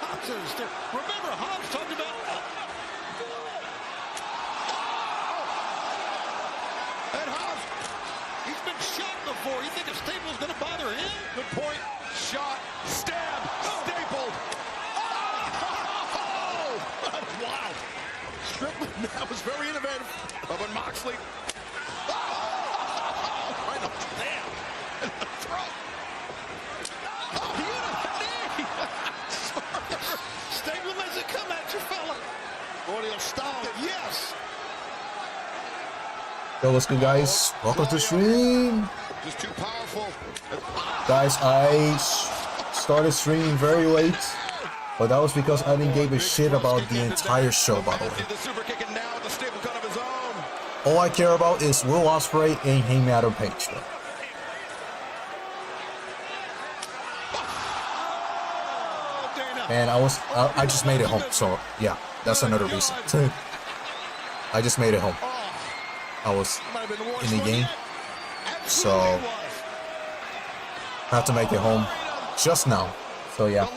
Hobbs is there. Remember, Hobbs talked about. And Hobbs, he's been shot before. You think a staple's going to bother him? Good point. Shot, stab, stapled. Oh! Wow. Strickland, that was very innovative. But Moxley. Oh! Right up, damn. In the throat. Stable doesn't come at you, fella. Audio style. Yes. Yo, what's good, guys? Welcome to the stream. Just too powerful. Guys, I started streaming very late, but that was because I didn't give a shit about the entire show, by the way. All I care about is Will Ospreay and Hangman Page. And I just made it home, so yeah, that's another reason. I just made it home. I was in the game, so I have to make it home just now. So yeah,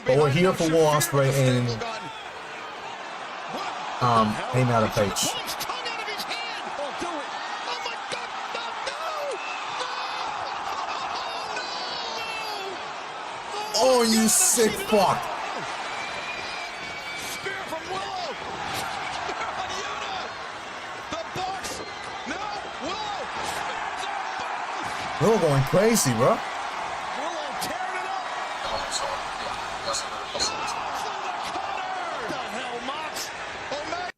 but we're here for Will Ospreay and Hangman Page. Oh, you sick fuck! Spear from Willow. The Bucks. No, Willow. Willow going crazy, bro. Willow tearing it up. Oh, sorry. Yeah, that's another reason. What the hell, Mox? Omega.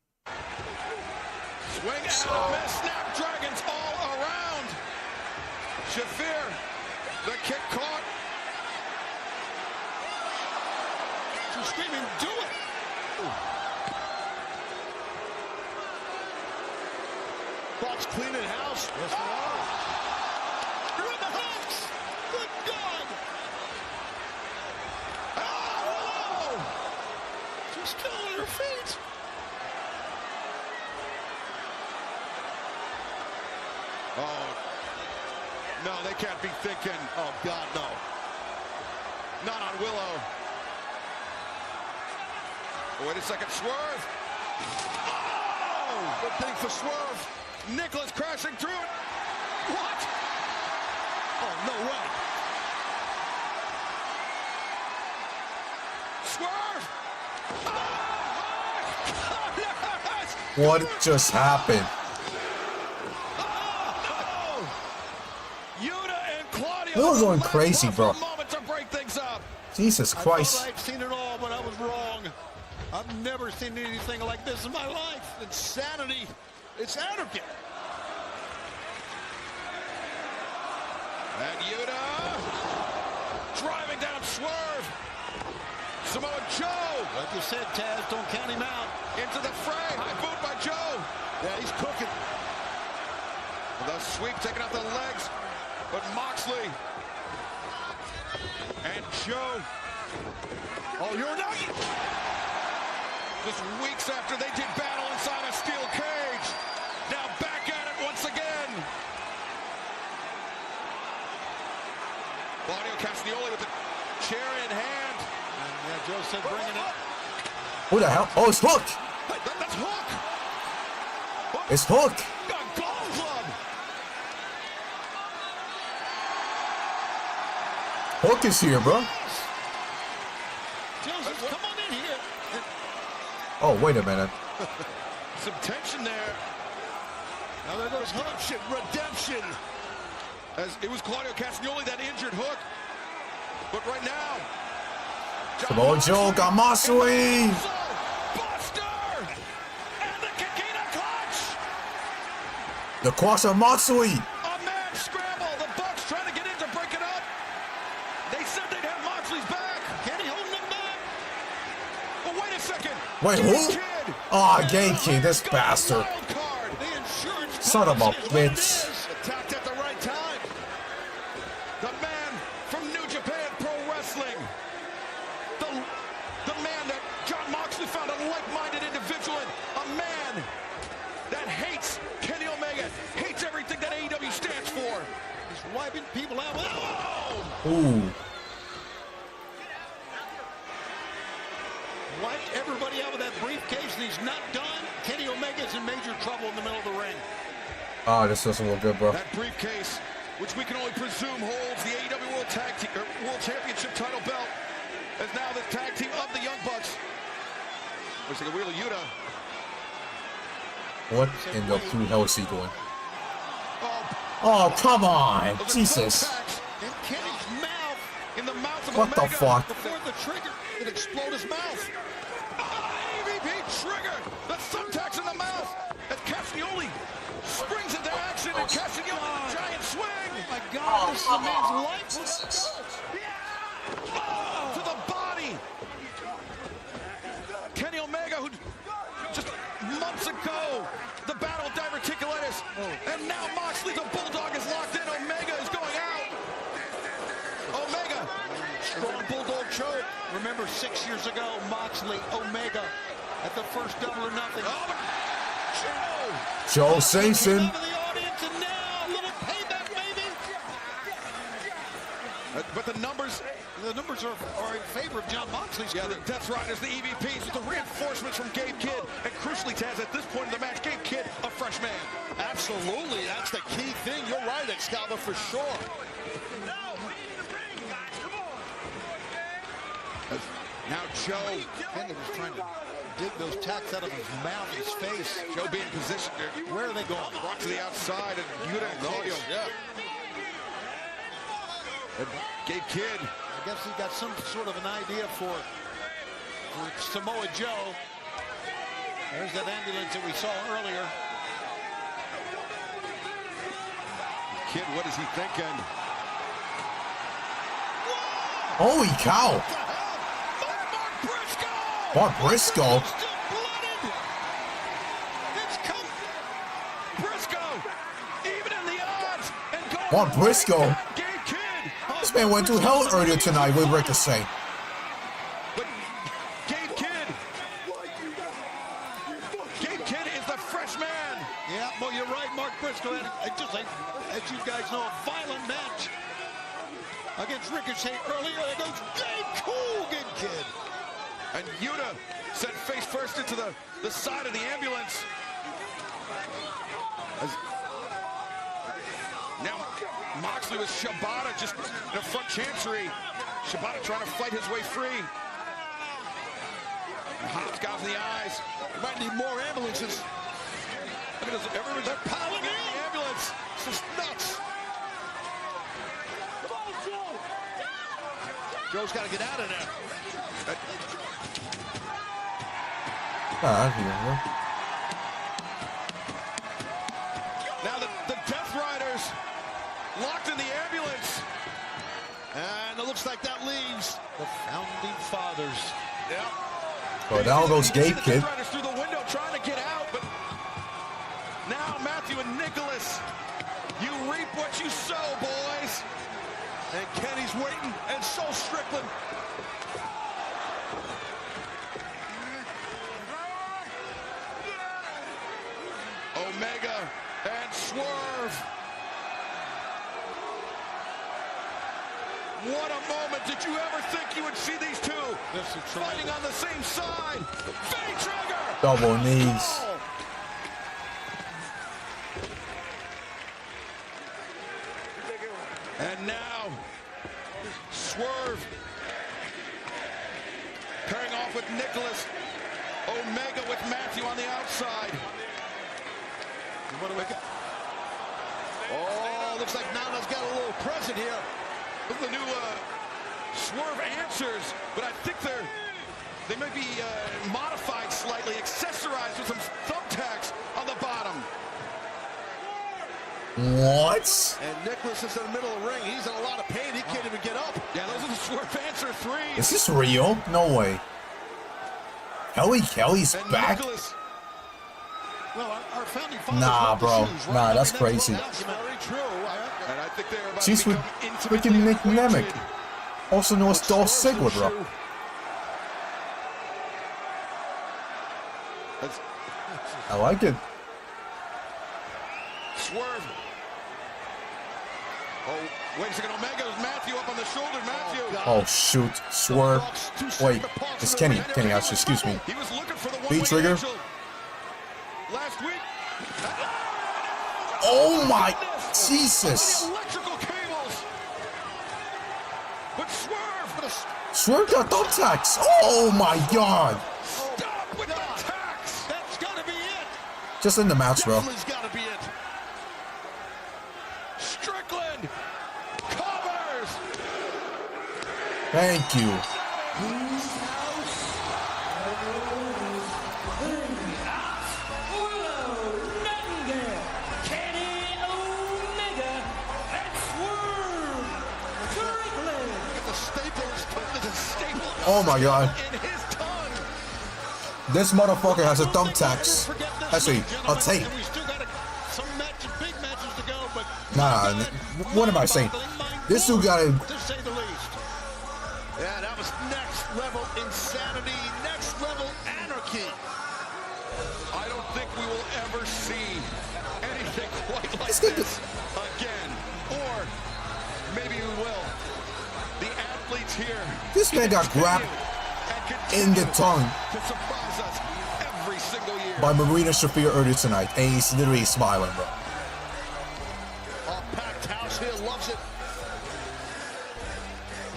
Swing out of miss. Snapdragons all around. Shafir. The kick caught. Screaming, do it! Bucks cleaning house. Yes, they are. You're in the house! Good God! Oh! She's still on her feet! Oh. No, they can't be thinking, oh, God, no. Not on Willow. Wait a second, Swerve. Oh! Good thing for Swerve. Nicholas crashing through it. What? Oh, no way. Swerve! Oh, What just happened? oh, no. Yuta and Claudio. Willow's going crazy, bro. Moment to break things up. Jesus Christ. I've seen it all, but I was wrong. I've never seen anything like this in my life. Insanity. It's anarchy. And Yuta driving down Swerve. Samoa Joe. Like you said, Taz, don't count him out. Into the fray. High boot by Joe. Yeah, he's cooking. The sweep taking out the legs. But Moxley and Joe. Oh, you're not. Just weeks after they did battle inside a steel cage. Now back at it once again. Claudio Castagnoli with the chair in hand. And Joe said bring it up. Who the hell? Oh, it's Hook! That's Hook! It's Hook! A golf club! Hook is here, bro. Joseph, come on in here. Oh, wait a minute. Some tension there. Now there goes Hook. Redemption. As it was Claudio Castagnoli that injured Hook. But right now, Samoa Joe got Moxley. Buster! And the Kikina clutch! The cross of Moxley. A mad scramble. The Bucks trying to get in to break it up. They said they'd have Moxley's back. Can he hold him back? But wait a second. Wait, who? Ah, Gay Kid, this bastard. Son of a bitch. Attacked at the right time. The man from New Japan Pro Wrestling. The man that John Moxley found a like-minded individual in. A man that hates Kenny Omega, hates everything that AEW stands for. He's wiping people out. Oh! Ooh. briefcase and he's not done, Kenny Omega's in major trouble in the middle of the ring. Oh, this doesn't look good, bro. That briefcase, which we can only presume holds the AEW World Championship title belt, is now the tag team of the Young Bucks. Looks like a wheel of Yuta. What in the blue hell is he doing? Oh, come on. Jesus. In Kenny's mouth. In the mouth of What the Omega. fuck? Before the trigger, it explode his mouth. EVP trigger. The thumbtacks in the mouth. As Castagnoli springs into action and Castagnoli with a giant swing. Oh my God, this is a man's life. Oh, to the body. Kenny Omega, who just months ago, the battle of diverticulitis. And now Moxley, the Bulldog, is locked in. Omega is going out. Omega. Strong bulldog choke. Remember 6 years ago, Moxley, Omega, at the first Double or Nothing. Joe Sason. Love of the audience, and now a little payback, baby. But the numbers are in favor of John Moxley's Yeah, career. the Death Riders, the EVPs, with the reinforcements from Gabe Kidd. And crucially, Taz, at this point in the match, Gabe Kidd, a fresh man. Absolutely, that's the key thing. You're right, Excalibur, for sure. Now Joe. Kenny was trying to dig those tacks out of his mouth, his face. Joe being positioned there. Where are they going? Brought to the outside, and Yuta and Claudio. Yeah. And Gabe Kidd. I guess he got some sort of an idea for Samoa Joe. There's that ambulance that we saw earlier. Kidd, what is he thinking? Holy cow. Mark Briscoe. Mark Briscoe. This man went to hell earlier tonight with Ricochet. But Gabe Kidd is the fresh man. Yeah, well, you're right. Mark Briscoe had, just like, as you guys know, a violent match against Ricochet earlier. There goes Gabe Kidd. And Yuta sent face first into the side of the ambulance. Now Moxley with Shibata just in a front chancery. Shibata trying to fight his way free. Hobbs got in the eyes. Might need more ambulances. Look at this, everyone's piling in the ambulance. This is nuts. Joe's got to get out of there. Now the Death Riders locked in the ambulance. And it looks like that leaves the Founding Fathers. Yeah. Well, down goes Gabe Kidd. Death Riders through the window trying to get out, but now Matthew and Nicholas, you reap what you sow, boys. And Kenny's waiting, and so Strickland. Omega and Swerve. What a moment. Did you ever think you would see these two fighting on the same side? Fade trigger. Double knees. And now Swerve pairing off with Nicholas. Omega with Matthew on the outside. Oh, looks like Nana's got a little present here. Look at the new Swerve answers, but I think they may be modified slightly, accessorized with some thumbtacks on the bottom. What? And Nicholas is in the middle of the ring. He's in a lot of pain. He can't even get up. Yeah, those are the Swerve answer threes. Is this real? No way. Kelly's And back? Nicholas, Well, our Founding Fathers Nah, love the bro. shoes, right? Nah, I that's mean, crazy. That's very true. and I think they're about She's to with become freaking intimately Nick Nemec. acquainted. Also known as Dolph Ziggler, bro. That's I like it. Swerve. Oh, Wait a second, Omega's Matthew up on the shoulder. Matthew. Oh shoot, swerve. Wait, it's Kenny. Kenny, actually, excuse me. He was looking for the B trigger. Last week. Oh my Jesus! Electrical cables. But Swerve. Swerve got thumbtacks. Oh my God! Stop with the tacks. That's gotta be it. Just in the match, bro. This gotta be it. Strickland covers. Thank you. Oh my God. This motherfucker has a thumbtacks. Actually, a tape. Nah, what am I saying? This dude got it. Yeah, that was next level insanity, next level anarchy. I don't think we will ever see anything quite like this again. Or maybe we will. The athletes here. This man got grabbed in the tongue to surprise us every single year by Marina Shafir earlier tonight, and he's literally smiling, bro. A packed house here loves it.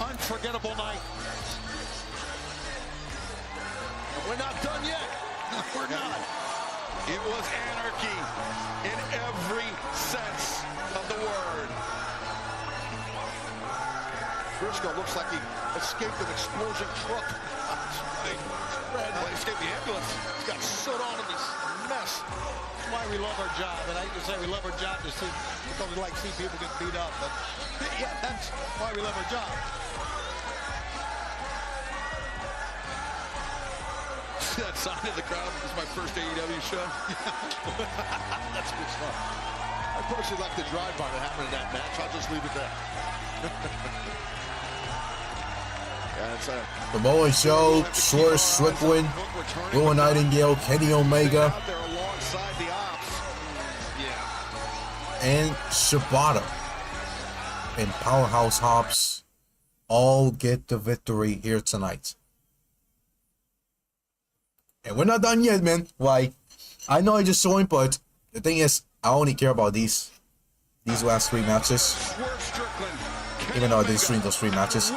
Unforgettable night. And we're not done yet. No, we're not. It was anarchy in every sense of the word. Briscoe looks like he escaped an explosion truck. He escaped the ambulance. He's got soot on him. He's a mess. That's why we love our job. And I hate to say we love our job to see, because we like to see people get beat up. But yeah, that's why we love our job. That sign in the crowd. This is my first AEW show. That's good stuff. I personally like the drive-by that happened in that match. I'll just leave it there. The Moné Show, Short Strickland, Will Nightingale, Kenny Omega, and Shibata and Powerhouse Hobbs all get the victory here tonight. And we're not done yet, man. Like, I know I just joined, but the thing is, I only care about these last 3 matches. Even though I didn't stream those 3 matches.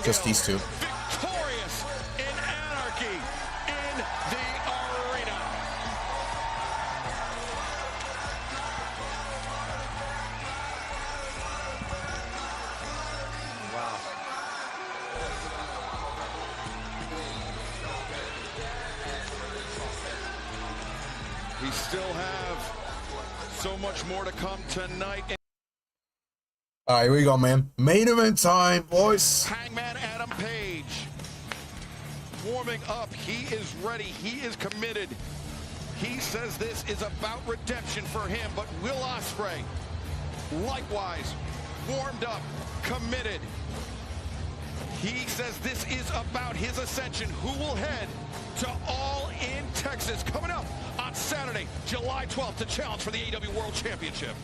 Just these 2. Victorious in anarchy in the arena. Wow. We still have so much more to come tonight. All right, here we go, man. Main event time, boys. Hangman Adam Page warming up. He is ready. He is committed. He says this is about redemption for him, but Will Ospreay, likewise, warmed up, committed. He says this is about his ascension. Who will head to All In Texas coming up on Saturday, July 12th to challenge for the AEW World Championship.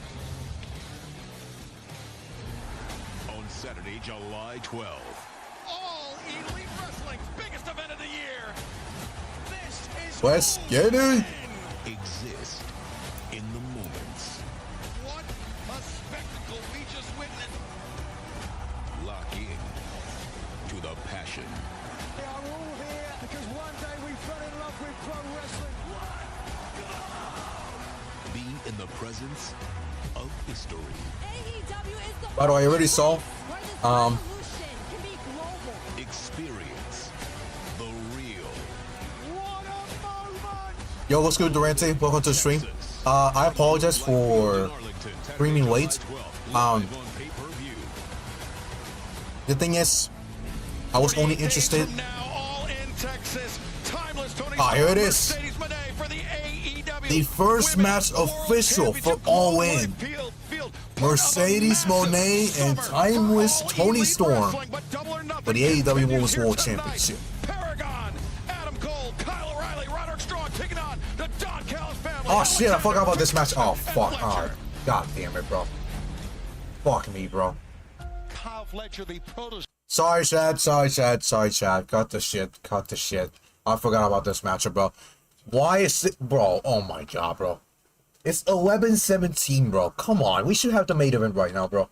Saturday, July 12th. All Elite Wrestling's biggest event of the year. This is Let's get it. Exist in the moments. What a spectacle we just witnessed. Lock in to the passion. They are all here because one day we fell in love with pro wrestling. Be in the presence of history. AEW is the By the way, I already saw. Experience the real. What a moment! Yo, what's good, Durante? Welcome to the stream. I apologize for streaming late. The thing is, I was only interested. Here it is. The first match official for All In. Mercedes Moné and Timeless Toni Storm for the AEW Women's World Championship. Oh shit, I forgot about this match. Oh fuck. Alright. God damn it, bro. Fuck me, bro. Ledger, the protest. Sorry, Chad. Sorry, Chad. Sorry, Chad. Cut the shit. Cut the shit. I forgot about this matchup, bro. Why is it, bro? Oh my god, bro. It's 11-17, bro. Come on. We should have the main event right now, bro.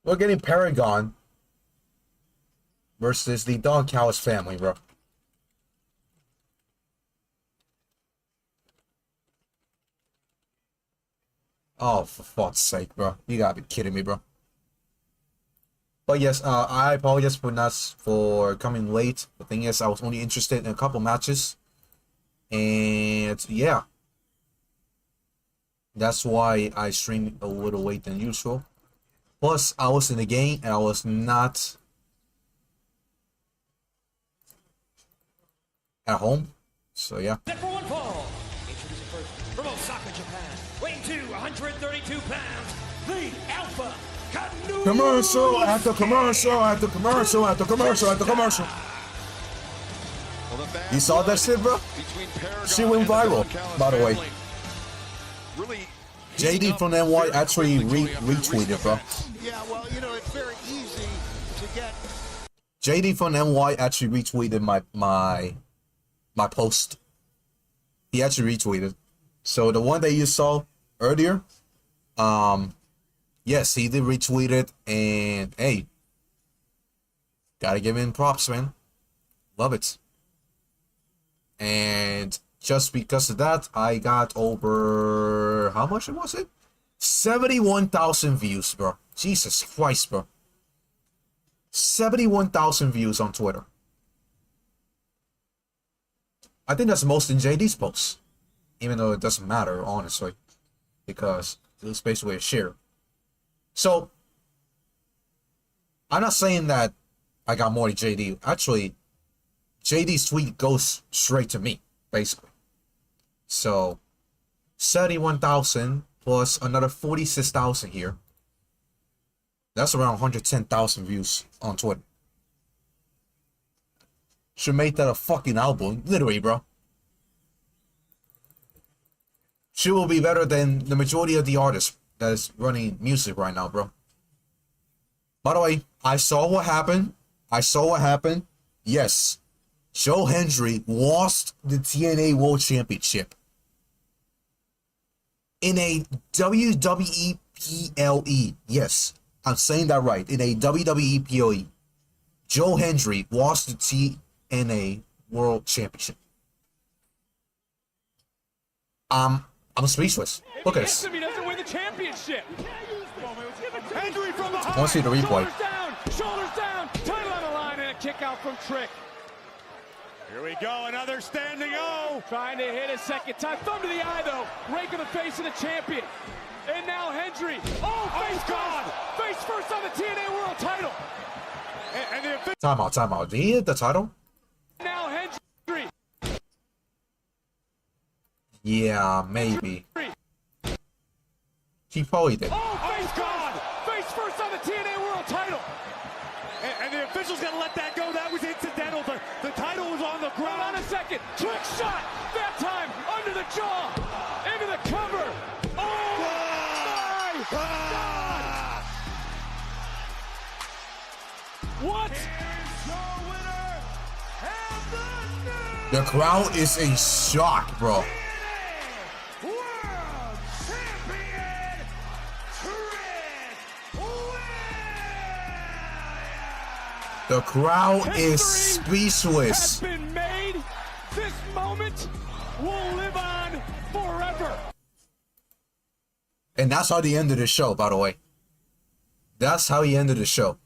We're getting Paragon versus the Don Callis family, bro. Oh, for fuck's sake, bro. You gotta be kidding me, bro. But yes, I apologize for coming late. The thing is, I was only interested in a couple matches. And yeah. That's why I streamed a little late than usual. Plus, I was in the game and I was not at home. So yeah. For one fall. Introducing first from Osaka, Japan. Weighing 132 pounds. The Alpha. Commercial after commercial after commercial after commercial after commercial. You saw that shit, bro? She went viral, by the way. Really, JD from NY actually retweeted, bro. Yeah, well, you know, it's very easy to get. JD from NY actually retweeted my post. He actually retweeted. So the one that you saw earlier, yes, he did retweet it, and hey, gotta give him props, man. Love it. And just because of that, I got over, how much was it? 71,000 views, bro. Jesus Christ, bro. 71,000 views on Twitter. I think that's most in JD's posts. Even though it doesn't matter, honestly. Because it was basically a share. So, I'm not saying that I got more than JD. Actually, JD's tweet goes straight to me, basically. So, 71,000 plus another 46,000 here. That's around 110,000 views on Twitter. Should make that a fucking album, literally, bro. She will be better than the majority of the artists that is running music right now, bro. By the way, I saw what happened. Yes. Joe Hendry lost the TNA World Championship in a WWE PLE. Yes, I'm saying that right. In a WWE PLE. Joe Hendry lost the TNA World Championship. I'm speechless. Look at this. He doesn't win the championship. Hendry from the I want to see the replay. Shoulders down, title on the line, and a kick out from Trick. Here we go, another standing O. Trying to hit a second time. Thumb to the eye, though. Rake in the face of the champion. And now Hendry. Oh, face first. Face first on the TNA World title. And the official. Time out. Did he hit the title? Now Hendry. Yeah, maybe. He probably did. Oh, face first on the TNA World title. And the official's going to let that go. That was incidental. The title was on the ground. Hold on a second. Trick shot. That time under the jaw. Into the cover. Oh, my God. What? The crowd is in shock, bro. The crowd is speechless. Has been made. This moment will live on forever. And that's how he ended the show, by the way. That's how he ended the show.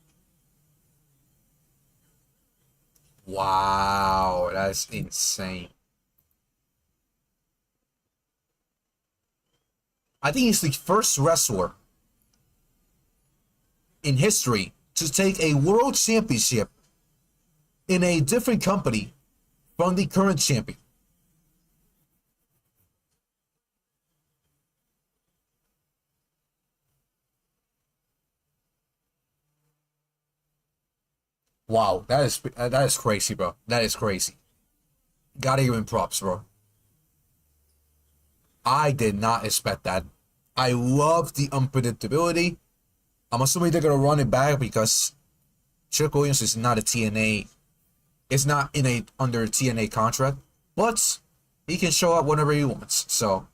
Wow, that's insane. I think he's the first wrestler in history to take a world championship in a different company from the current champion. Wow, that is crazy, bro. That is crazy. Gotta give him props, bro. I did not expect that I love the unpredictability. I'm assuming they're gonna run it back because Trick Williams is not a TNA. It's not under a TNA contract, but he can show up whenever he wants. So,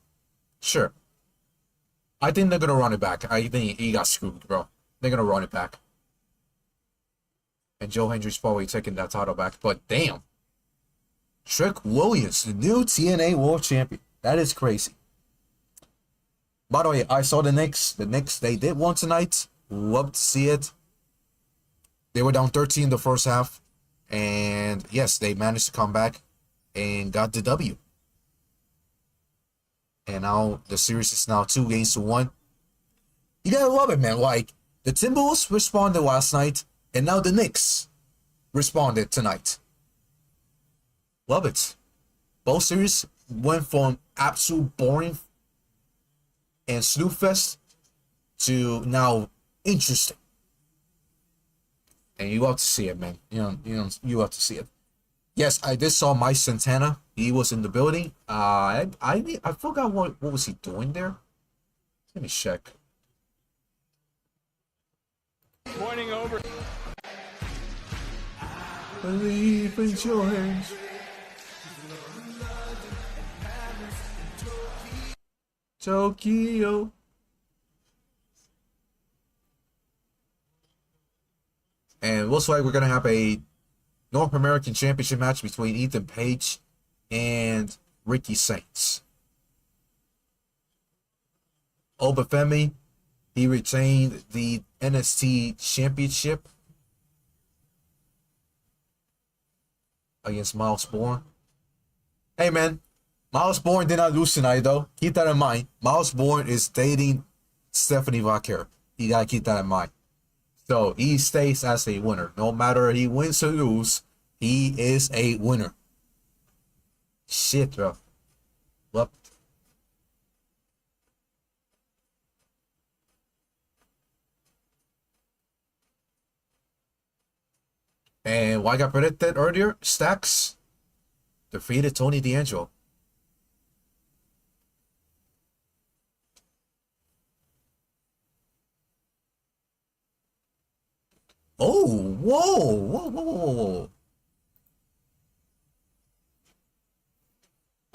sure. I think they're gonna run it back. I think he got screwed, bro. They're gonna run it back. And Joe Hendry's probably taking that title back. But damn, Trick Williams, the new TNA World Champion. That is crazy. By the way, I saw the Knicks. The Knicks, they did one tonight. Love to see it. They were down 13 in the first half. And yes, they managed to come back and got the W. And now the series is now 2-1. You gotta love it, man. Like, the Timberwolves responded last night, and now the Knicks responded tonight. Love it. Both series went from absolute boring and snooze fest to now interesting. And you love to see it, man. You love to see it. Yes, I did saw Mike Santana. He was in the building. I forgot what was he doing there. Let me check. Pointing over. Believe in your hands. Tokyo. And looks like we're gonna have a North American Championship match between Ethan Page and Ricky Saints. Obafemi, he retained the NXT Championship against Miles Bourne. Hey man, Miles Bourne did not lose tonight though. Keep that in mind. Miles Bourne is dating Stephanie Vaquer. You gotta keep that in mind. So he stays as a winner. No matter he wins or lose, he is a winner. Shit, bro. What? And what I got predicted earlier, Stacks defeated Tony D'Angelo. Oh, whoa.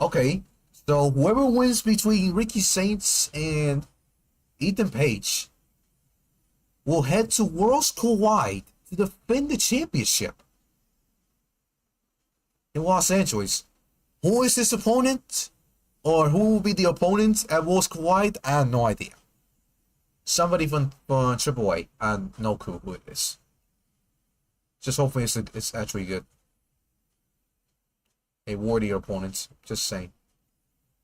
Okay, so whoever wins between Ricky Saints and Ethan Page will head to Worlds Collide to defend the championship in Los Angeles. Who is this opponent? Or who will be the opponent at Worlds Collide? I have no idea. Somebody from AAA. I have no clue who it is. Just hopefully it's actually good. A worthy opponent. Just saying.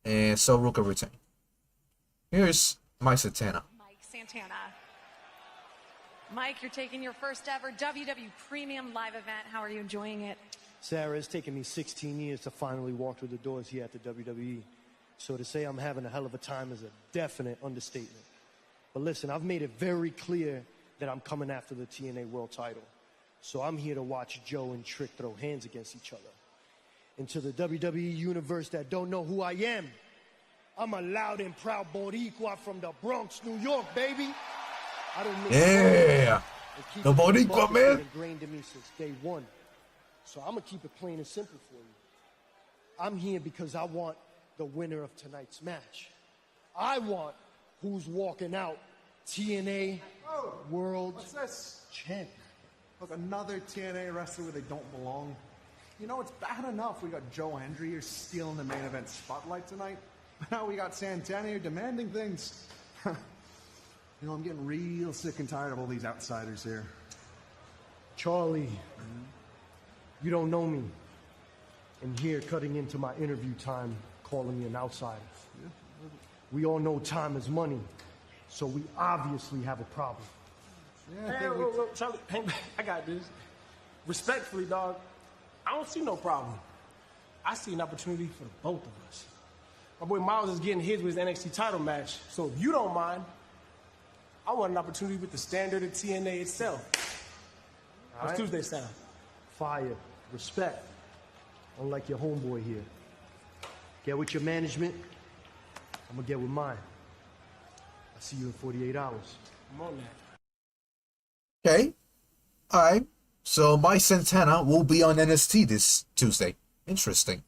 And so Ruka retain. Here's Mike Santana. Mike, you're taking your first ever WWE Premium Live event. How are you enjoying it? Sarah, it's taken me 16 years to finally walk through the doors here at the WWE. So to say I'm having a hell of a time is a definite understatement. But listen, I've made it very clear that I'm coming after the TNA World title. So I'm here to watch Joe and Trick throw hands against each other. And to the WWE universe that don't know who I am, I'm a loud and proud Boricua from the Bronx, New York, baby. I don't miss the Boricua, man. Ingrained in me since day one. So I'm gonna keep it plain and simple for you. I'm here because I want the winner of tonight's match. I want who's walking out TNA World Champ. Look, another TNA wrestler where they don't belong. You know, it's bad enough we got Joe Hendry here stealing the main event spotlight tonight. But now we got Santana here demanding things. You know, I'm getting real sick and tired of all these outsiders here. Charlie, you don't know me. And here, cutting into my interview time, calling me an outsider. Yeah. We all know time is money, so we obviously have a problem. Yeah, hey, Charlie, I got this. Respectfully, dog, I don't see no problem. I see an opportunity for the both of us. My boy Miles is getting his with his NXT title match, so if you don't mind, I want an opportunity with the standard of TNA itself. How's Tuesday sound? Fire. Respect. Unlike your homeboy here. Get with your management, I'm gonna get with mine. I'll see you in 48 hours. I'm on that. Okay. Alright. So Mike Santana will be on NXT this Tuesday. Interesting.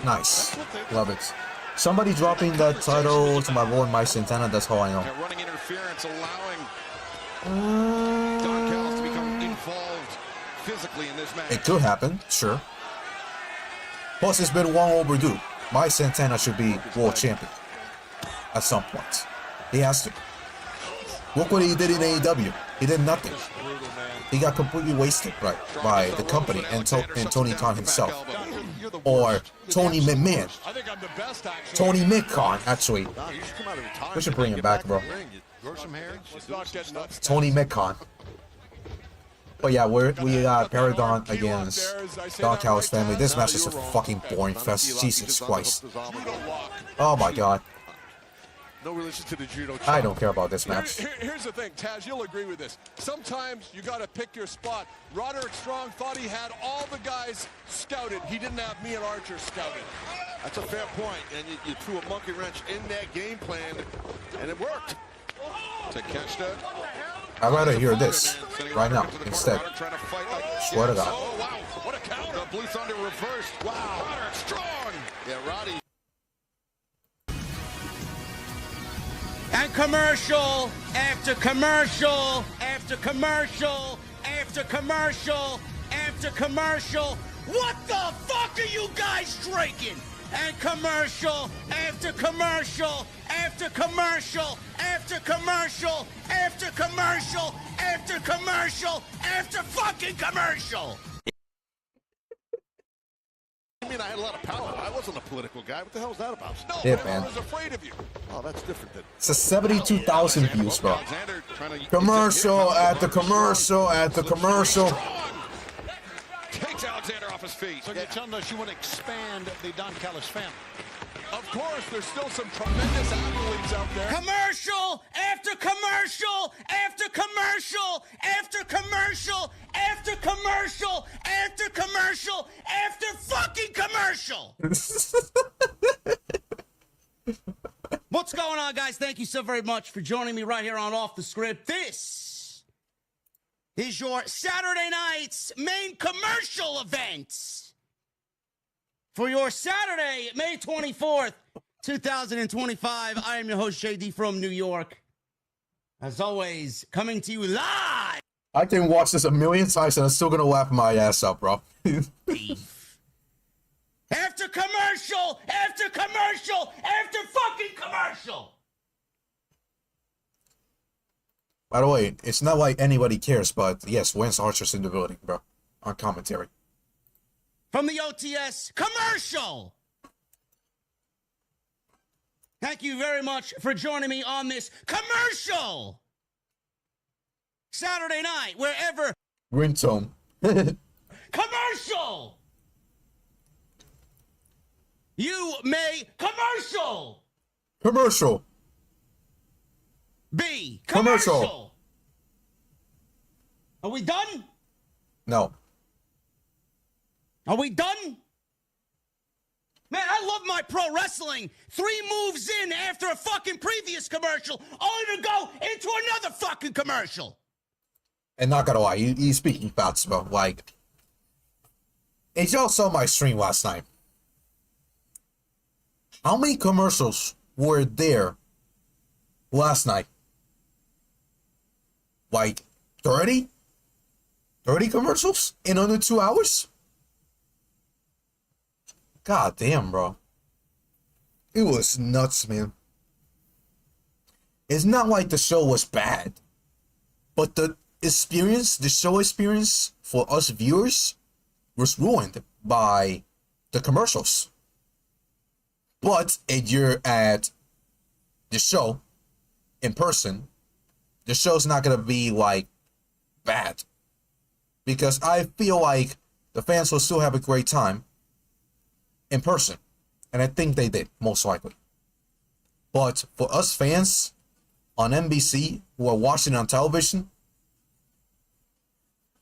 Nice. Love it. Somebody dropping that title to my boy Mike Santana, that's all I know. Running interference, allowing Don Callis to become involved physically in this match. It could happen, sure. Plus, it's been long overdue. Mike Santana should be world champion at some point. He has to. Look what he did in AEW. He did nothing. He got completely wasted, right, by the company and Tony Khan himself. Or Tony McMahon. Tony McCon, actually. We should bring him back, bro. Tony McCon. But yeah, we got Paragon against Don Callis family. This match is a fucking boring fest. Jesus Christ. Oh my god. No relation to the judo. I don't care about this match. Here's the thing, Taz, you'll agree with this. Sometimes you got to pick your spot. Roderick Strong thought he had all the guys scouted. He didn't have me and Archer scouted. That's a fair point, and you threw a monkey wrench in that game plan, and it worked. Takeshita. I'd rather hear this right now instead. Swear to God. Oh, wow. What a counter. The Blue Thunder reversed. Wow. Roderick Strong. Yeah, Roddy. And commercial after commercial after commercial after commercial after commercial. What the fuck are you guys drinking? And commercial after commercial after commercial after commercial after commercial after commercial after fucking commercial. I mean, I had a lot of power. I wasn't a political guy. What the hell was that about? No, yeah, man. I was afraid of you. Oh, that's different than... It's a 72,000 views, bro. Commercial at the commercial at the commercial. Takes Alexander off his feet. So you're telling us you want to expand the Don Callis family? Of course, there's still some tremendous athletes out there. Commercial after commercial after commercial after commercial after commercial after commercial after fucking commercial. What's going on, guys? Thank you so very much for joining me right here on Off the Script. This is your Saturday night's main commercial event. For your Saturday, May 24th, 2025, I am your host, JD from New York. As always, coming to you live. I can watch this a million times and I'm still gonna laugh my ass up, bro. After commercial, after commercial, after fucking commercial. By the way, it's not like anybody cares, but yes, Lance Archer's in the building, bro. On commentary. From the OTS commercial. Thank you very much for joining me on this commercial. Saturday night, wherever. Ringtone. Commercial. You may commercial. Commercial. B. Commercial. Are we done? No. Are we done? Man, I love my pro wrestling. 3 moves in after a fucking previous commercial, only to go into another fucking commercial. And not gonna lie, he's speaking facts, bro. Like, if y'all saw my stream last night, how many commercials were there last night? Like, 30? 30 commercials in under 2 hours? God damn, bro. It was nuts, man. It's not like the show was bad, but the experience, the show experience for us viewers was ruined by the commercials. But if you're at the show in person, the show's not gonna be like bad, because I feel like the fans will still have a great time in person, and I think they did, most likely. But for us fans on NBC who are watching on television,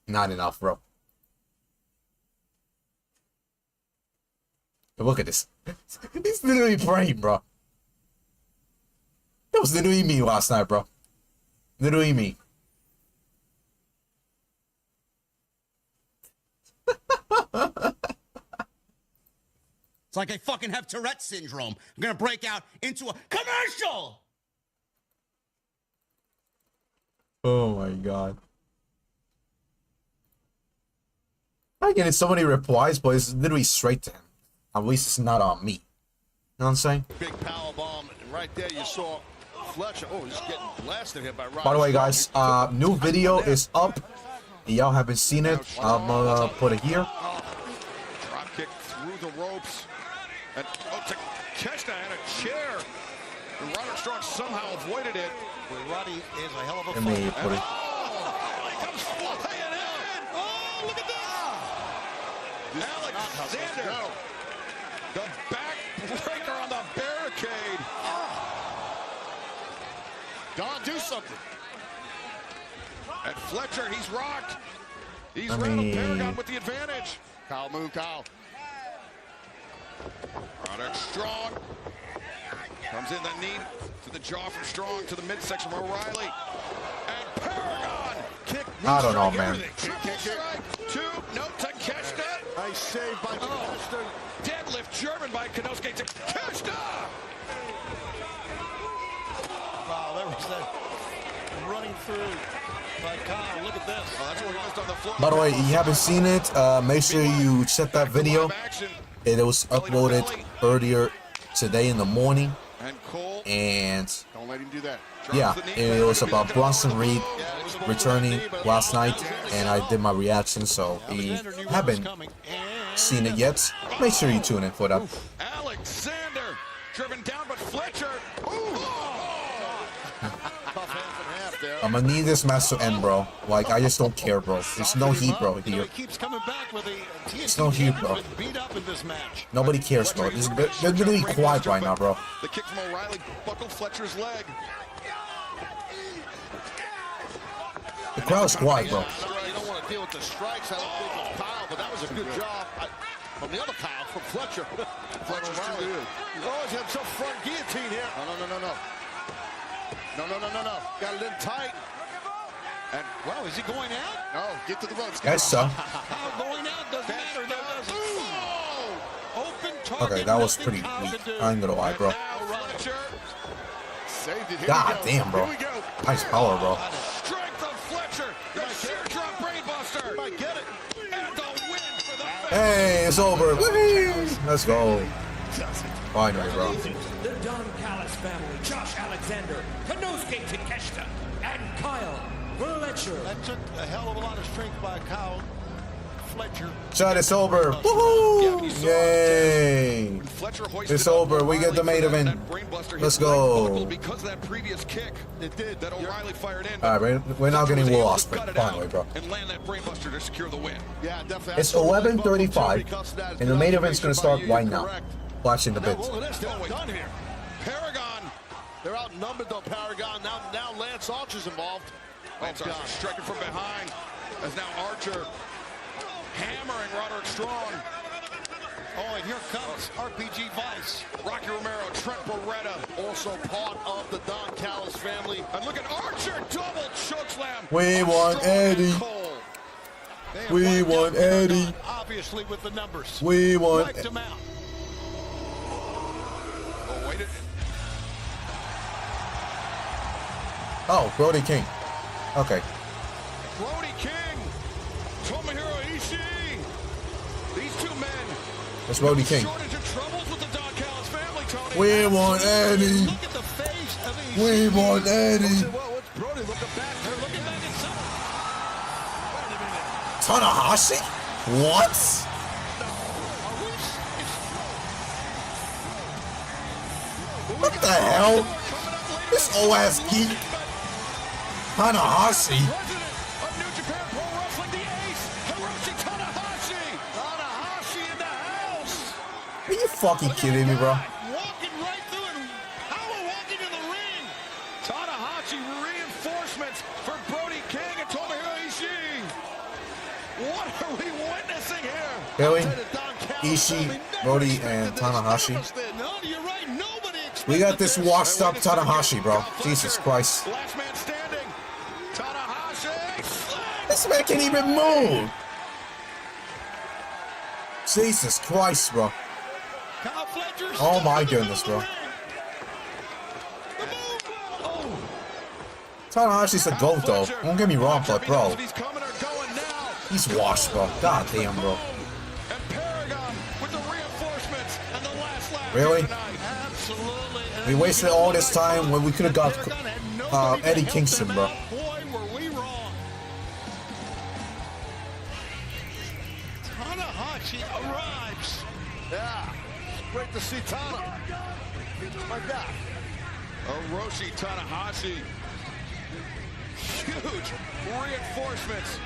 not enough, bro. But look at this. He's literally praying, bro. It was literally me last night, bro. Literally me. It's like I fucking have Tourette syndrome. I'm gonna break out into a commercial. Oh my god. I get so many replies, but it's literally straight to him. At least it's not on me. You know what I'm saying? Big power bomb, and right there you saw Fletcher. Oh, he's getting blasted here by Roderick. By the way, guys, new video is up. Y'all haven't seen it. I'm gonna put it here. Drop kick through the ropes. And Takeshita had a chair. And Roderick Strong somehow avoided it. Roddy is a hell of a Let me put it. Oh, he comes flying in. Oh, look at this. Alexander. The backbreaker on the barricade. Don, do something. And Fletcher, he's rocked. He's rattled Paragon with the advantage. Kyle, move, Kyle. Roderick Strong. Comes in the knee to the jaw from Strong to the midsection from O'Reilly. And Paragon. Kick. I don't know, man. Triple strike. Two. No, Takeshita. Nice save by Takeshita. Deadlift German by Konosuke Takeshita. Wow, there was that running through by Kyle. Look at this. Oh, that's what he missed on the floor. By the way, if you haven't seen it, make sure you check that video. It was uploaded earlier today in the morning. And don't let him do that. yeah, it was about Bronson Reed returning last night, and I did my reaction. So if you haven't seen it yet, make sure you tune in for that. Alexander driven down, but Fletcher. I'm gonna need this match to end, bro. Like, I just don't care, bro. There's no heat, bro, here. There's no heat, bro. Nobody cares, bro. They're literally quiet right now, bro. The kick from O'Reilly buckled Fletcher's leg. The crowd's quiet, bro. You don't want to deal with the strikes. I don't think of Kyle, but that was a good job from the other Kyle, from Fletcher. Fletcher's too good. He's always had some front guillotine here. No. Got it in tight. And, wow, is he going out? No, get to the ropes. Yes, sir. How going out doesn't matter, though, does it? Open target. Okay, that was pretty weak. I ain't gonna lie, bro. God damn, bro. Nice power, bro. Strength of Fletcher. The sheer drop brainbuster. Might get it. And the win for the Hey, it's over. Let's go. Finally, bro. The Don Callis family, Josh Alexander, Konosuke Takeshita, and Kyle Fletcher. That took a hell of a lot of strength by Kyle Fletcher. Shot, it's over. Woohoo! Yay! It's over. We get the main event. Let's go. Because of that previous kick that O'Reilly fired in. All right, we're now getting Will Ospreay. Finally, bro. And land that brainbuster to secure the win. Yeah, definitely. It's 11:35, and the main event's gonna start right now. Watching the bit. Done here. Paragon. They're outnumbered though, Paragon. Now Lance Archer's involved. Lance Archer striking from behind. As now Archer hammering Roderick Strong. Oh, and here comes RPG Vice. Rocky Romero, Trent Beretta, also part of the Don Callis family. And look at Archer, double chokeslam. We want Eddie. We want Eddie. Obviously with the numbers. We want. Wiped him out. Oh, wait. Oh, Brody King. Okay. Brody King, Tomohiro Ishii. These two men. That's Brody King. Shortage of troubles with the Don Callis family, Tony. We want Eddie. Look at the face of Ishii. We want Eddie. What's Brody looking back? They're looking back at something. Wait a minute. Tanahashi? What? What the hell? This old ass geek. Tanahashi. President of New Japan Pro Wrestling, the ace, Hiroshi Tanahashi. Tanahashi in the house. Are you fucking kidding me, bro? Walking right through and power walking in the ring. Tanahashi reinforcements for Brody King and Tomohiro Ishii. What are we witnessing here? Really? Ishii, Brody, and Tanahashi. No, you're right. Nobody expected We got this washed up Tanahashi, bro. Jesus Christ. Last man standing. Tanahashi. This man can't even move. Jesus Christ, bro. Oh my goodness, bro. Tanahashi's a GOAT, though. Don't get me wrong, but bro, he's washed, bro. God damn, bro. Really? We wasted all this time when we could have got Eddie Kingston, bro. Tanahashi arrives. Yeah, it's great to see Tana. My God. Orochi Tanahashi. Huge reinforcements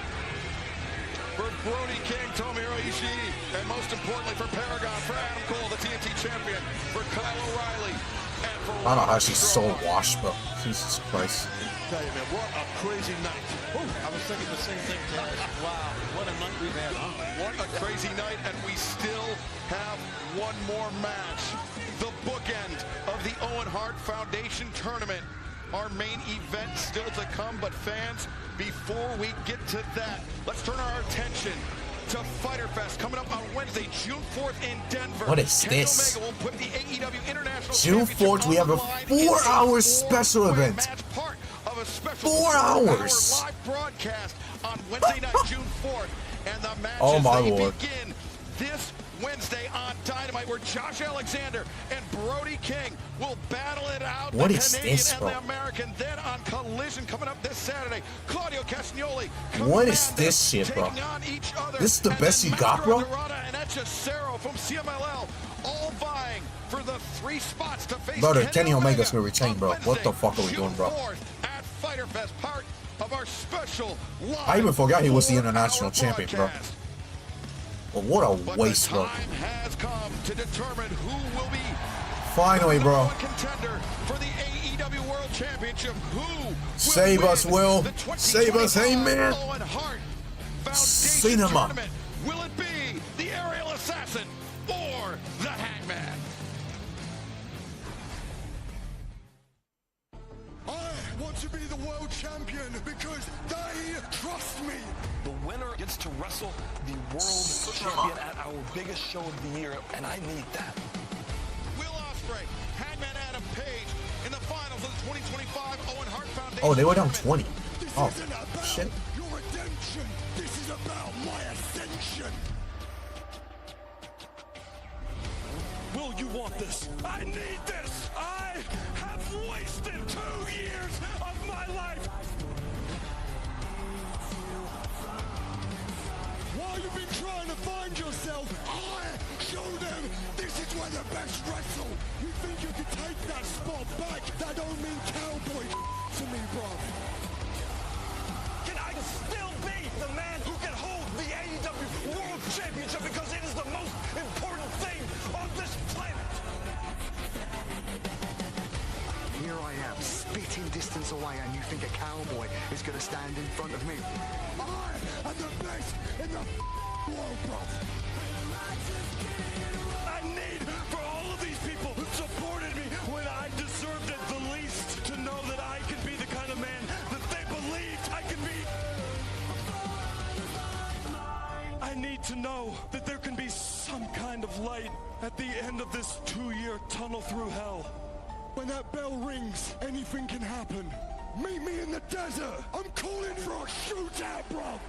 for Brody King, Tomohiro Ishii, and most importantly for Paragon, for Adam Cole, the TNT champion, for Kyle O'Reilly, and for Tanahashi's so washed, bro. Jesus Christ. I tell you, man, what a crazy night. I was thinking the same thing, Dennis. Wow, what a night we've had. What a crazy night, and we still have one more match. The bookend of the Owen Hart Foundation tournament. Our main event still to come, but fans, before we get to that, let's turn our attention to Fyter Fest coming up on Wednesday, June 4th in Denver. What is this? Will put the AEW International June 4th, we have a 4-hour special event. 4 hours. Live broadcast on Wednesday night, June 4th, and the matches oh my Lord. begin this Wednesday on Dynamite, where Josh Alexander and Brody King will battle it out. What the is Canadian this, bro? and the American. Then on Collision coming up this Saturday, Claudio Castagnoli. What is this shit, bro? This is the best you got, bro? And Cesaro from CMLL, all vying for the 3 spots to face Brother, Kenny Omega's gonna retain, bro. What the fuck are we doing, bro? At Fyter Fest, part of our special live. I even forgot he was the international champion, bro. But what a waste, bro. Has come to determine who will be finally, bro. Contender for the AEW World Championship. Who save us, Will. Save us, Hangman. Cinema. Will it be the Aerial Assassin or the Hangman? I want to be the world champion because they trust me. The winner gets to wrestle the world champion at our biggest show of the year, and I need that. Will Ospreay, Hangman Adam Page in the finals of the 2025 Owen Hart Foundation. Oh, they were down 20. Oh, shit. Your redemption. This is about my ascension. Will you want this? I need this. I have wasted 2 years of my life. While you've been trying to find yourself, I show them this is where the best wrestle. You think you can take that spot back? That don't mean cowboy to me, bro. Can I still be the man who can hold the AEW World Championship because it is the most important thing on this planet? Here I am, spitting distance away, and you think a cowboy is going to stand in front of me? I am the best in the world, bro. I need for all of these people who supported me when I deserved it the least to know that I can be the kind of man that they believed I can be. I need to know that there can be some kind of light at the end of this 2-year tunnel through hell. When that bell rings, anything can happen. Meet me in the desert. I'm calling for a shootout, bro.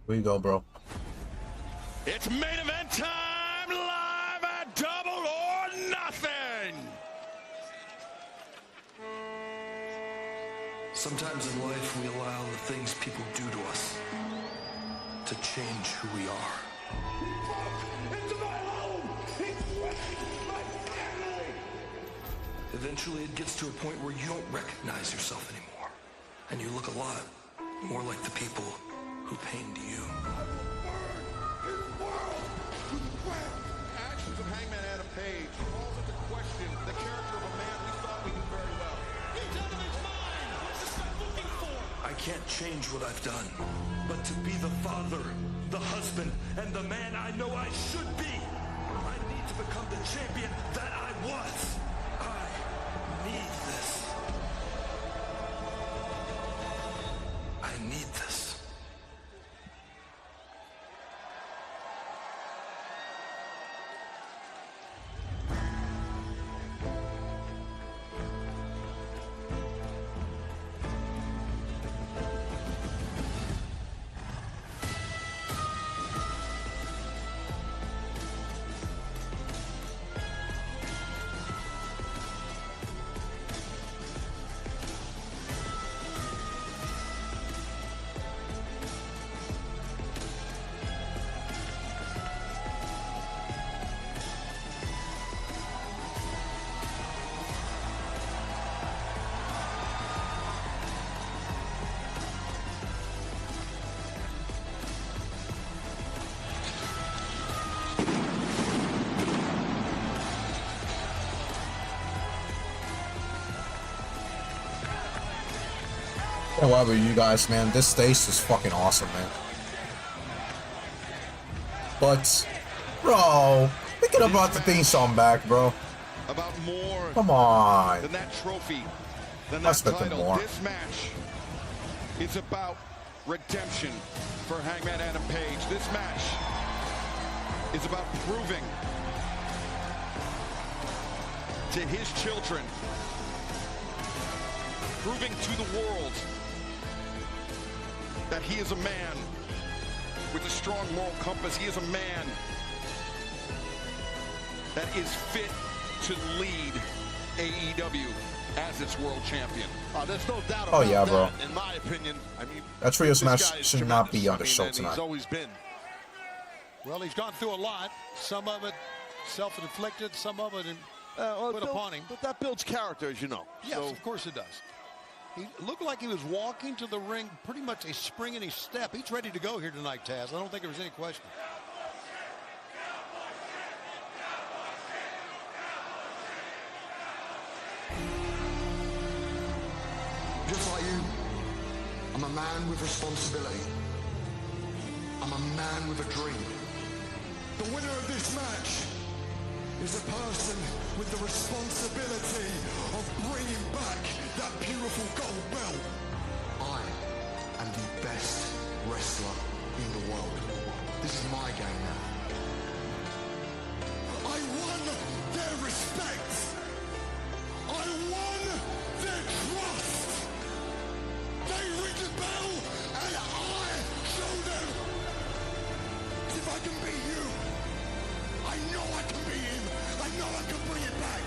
Where you go, bro? It's main event time, live at Double or Nothing. Sometimes in life we allow the things people do to us to change who we are. Into my home! My family! Eventually it gets to a point where you don't recognize yourself anymore. And you look a lot more like the people who pained you. Actions of Hangman Adam Page calls into question the character of a man we thought we knew very well. He's out of his mind! What's this guy looking for? I can't change what I've done, but to be the father, the husband, and the man I know I should be, I need to become the champion However, you guys, man, this stage is fucking awesome, man. But, bro, we could have brought the theme song back, bro. About more. Come on. Than that trophy. Than I that expected title. more. This match is about redemption for Hangman Adam Page. This match is about proving to his children, proving to the world that he is a man with a strong moral compass. He is a man that is fit to lead AEW as its world champion. There's no doubt Oh, about yeah, bro. that, in my opinion. I mean, That trios this guy match is should not be tremendous. on the show and tonight. He's always been. Well, he's gone through a lot. Some of it self-inflicted, some of it put upon him. But that builds character, as you know. Yes, So, of course it does. He looked like he was walking to the ring, pretty much a spring in his step. He's ready to go here tonight, Taz. I don't think there was any question. Just like you, I'm a man with responsibility. I'm a man with a dream. The winner of this match is a person with the responsibility of bringing back that beautiful gold belt. I am the best wrestler in the world. This is my game now. I won their respect. I won their trust. They ring the bell and I show them. If I can beat you, I know I can beat him. I know I can bring it back.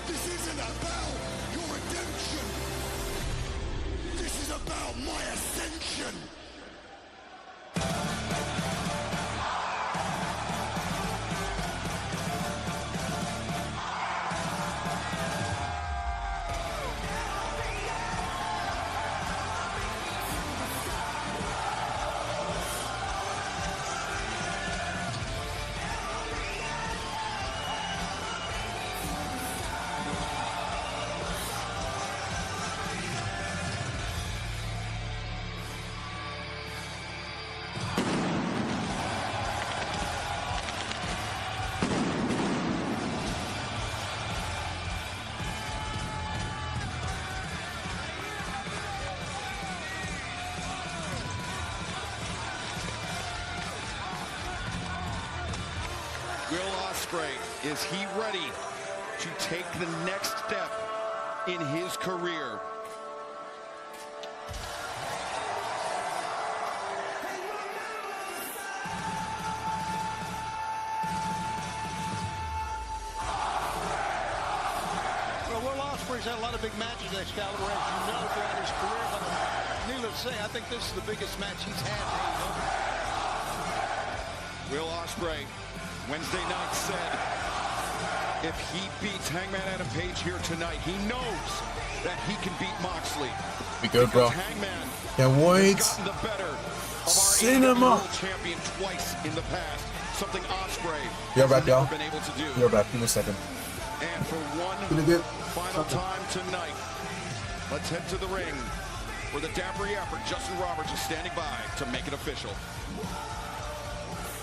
This isn't about your redemption. This is about my ascension. Will Ospreay, is he ready to take the next step in his career? Well, Will Ospreay's had a lot of big matches at Excalibur, as you know, throughout his career. But needless to say, I think this is the biggest match he's had in AEW. Will Ospreay, Wednesday night, said if he beats Hangman Adam Page here tonight, he knows that he can beat Moxley. Be good, bro. Hangman Can't wait. has gotten the better of our Cinema. world champion twice in the past. Something Ospreay Be right back, has y'all. never been able to do. Be right back. Give me a second. And for one final time tonight, let's head to the ring where the dapper yapper Justin Roberts is standing by to make it official.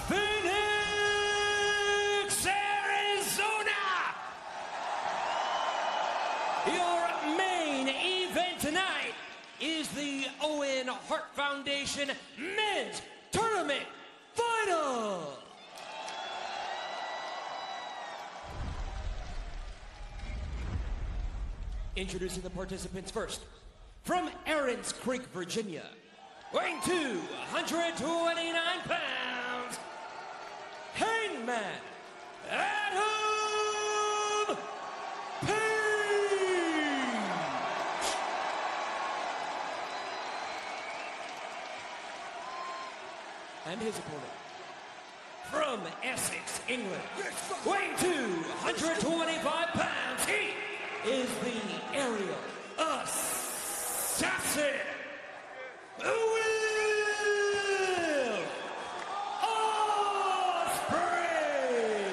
Phoenix, Arizona! Your main event tonight is the Owen Hart Foundation Men's Tournament Final! Introducing the participants first. From Aaron's Creek, Virginia, weighing 229 pounds, Hangman Adam Page. And his opponent, from Essex, England, weighing 225 pounds, he is the aerial assassin, Will Ospreay.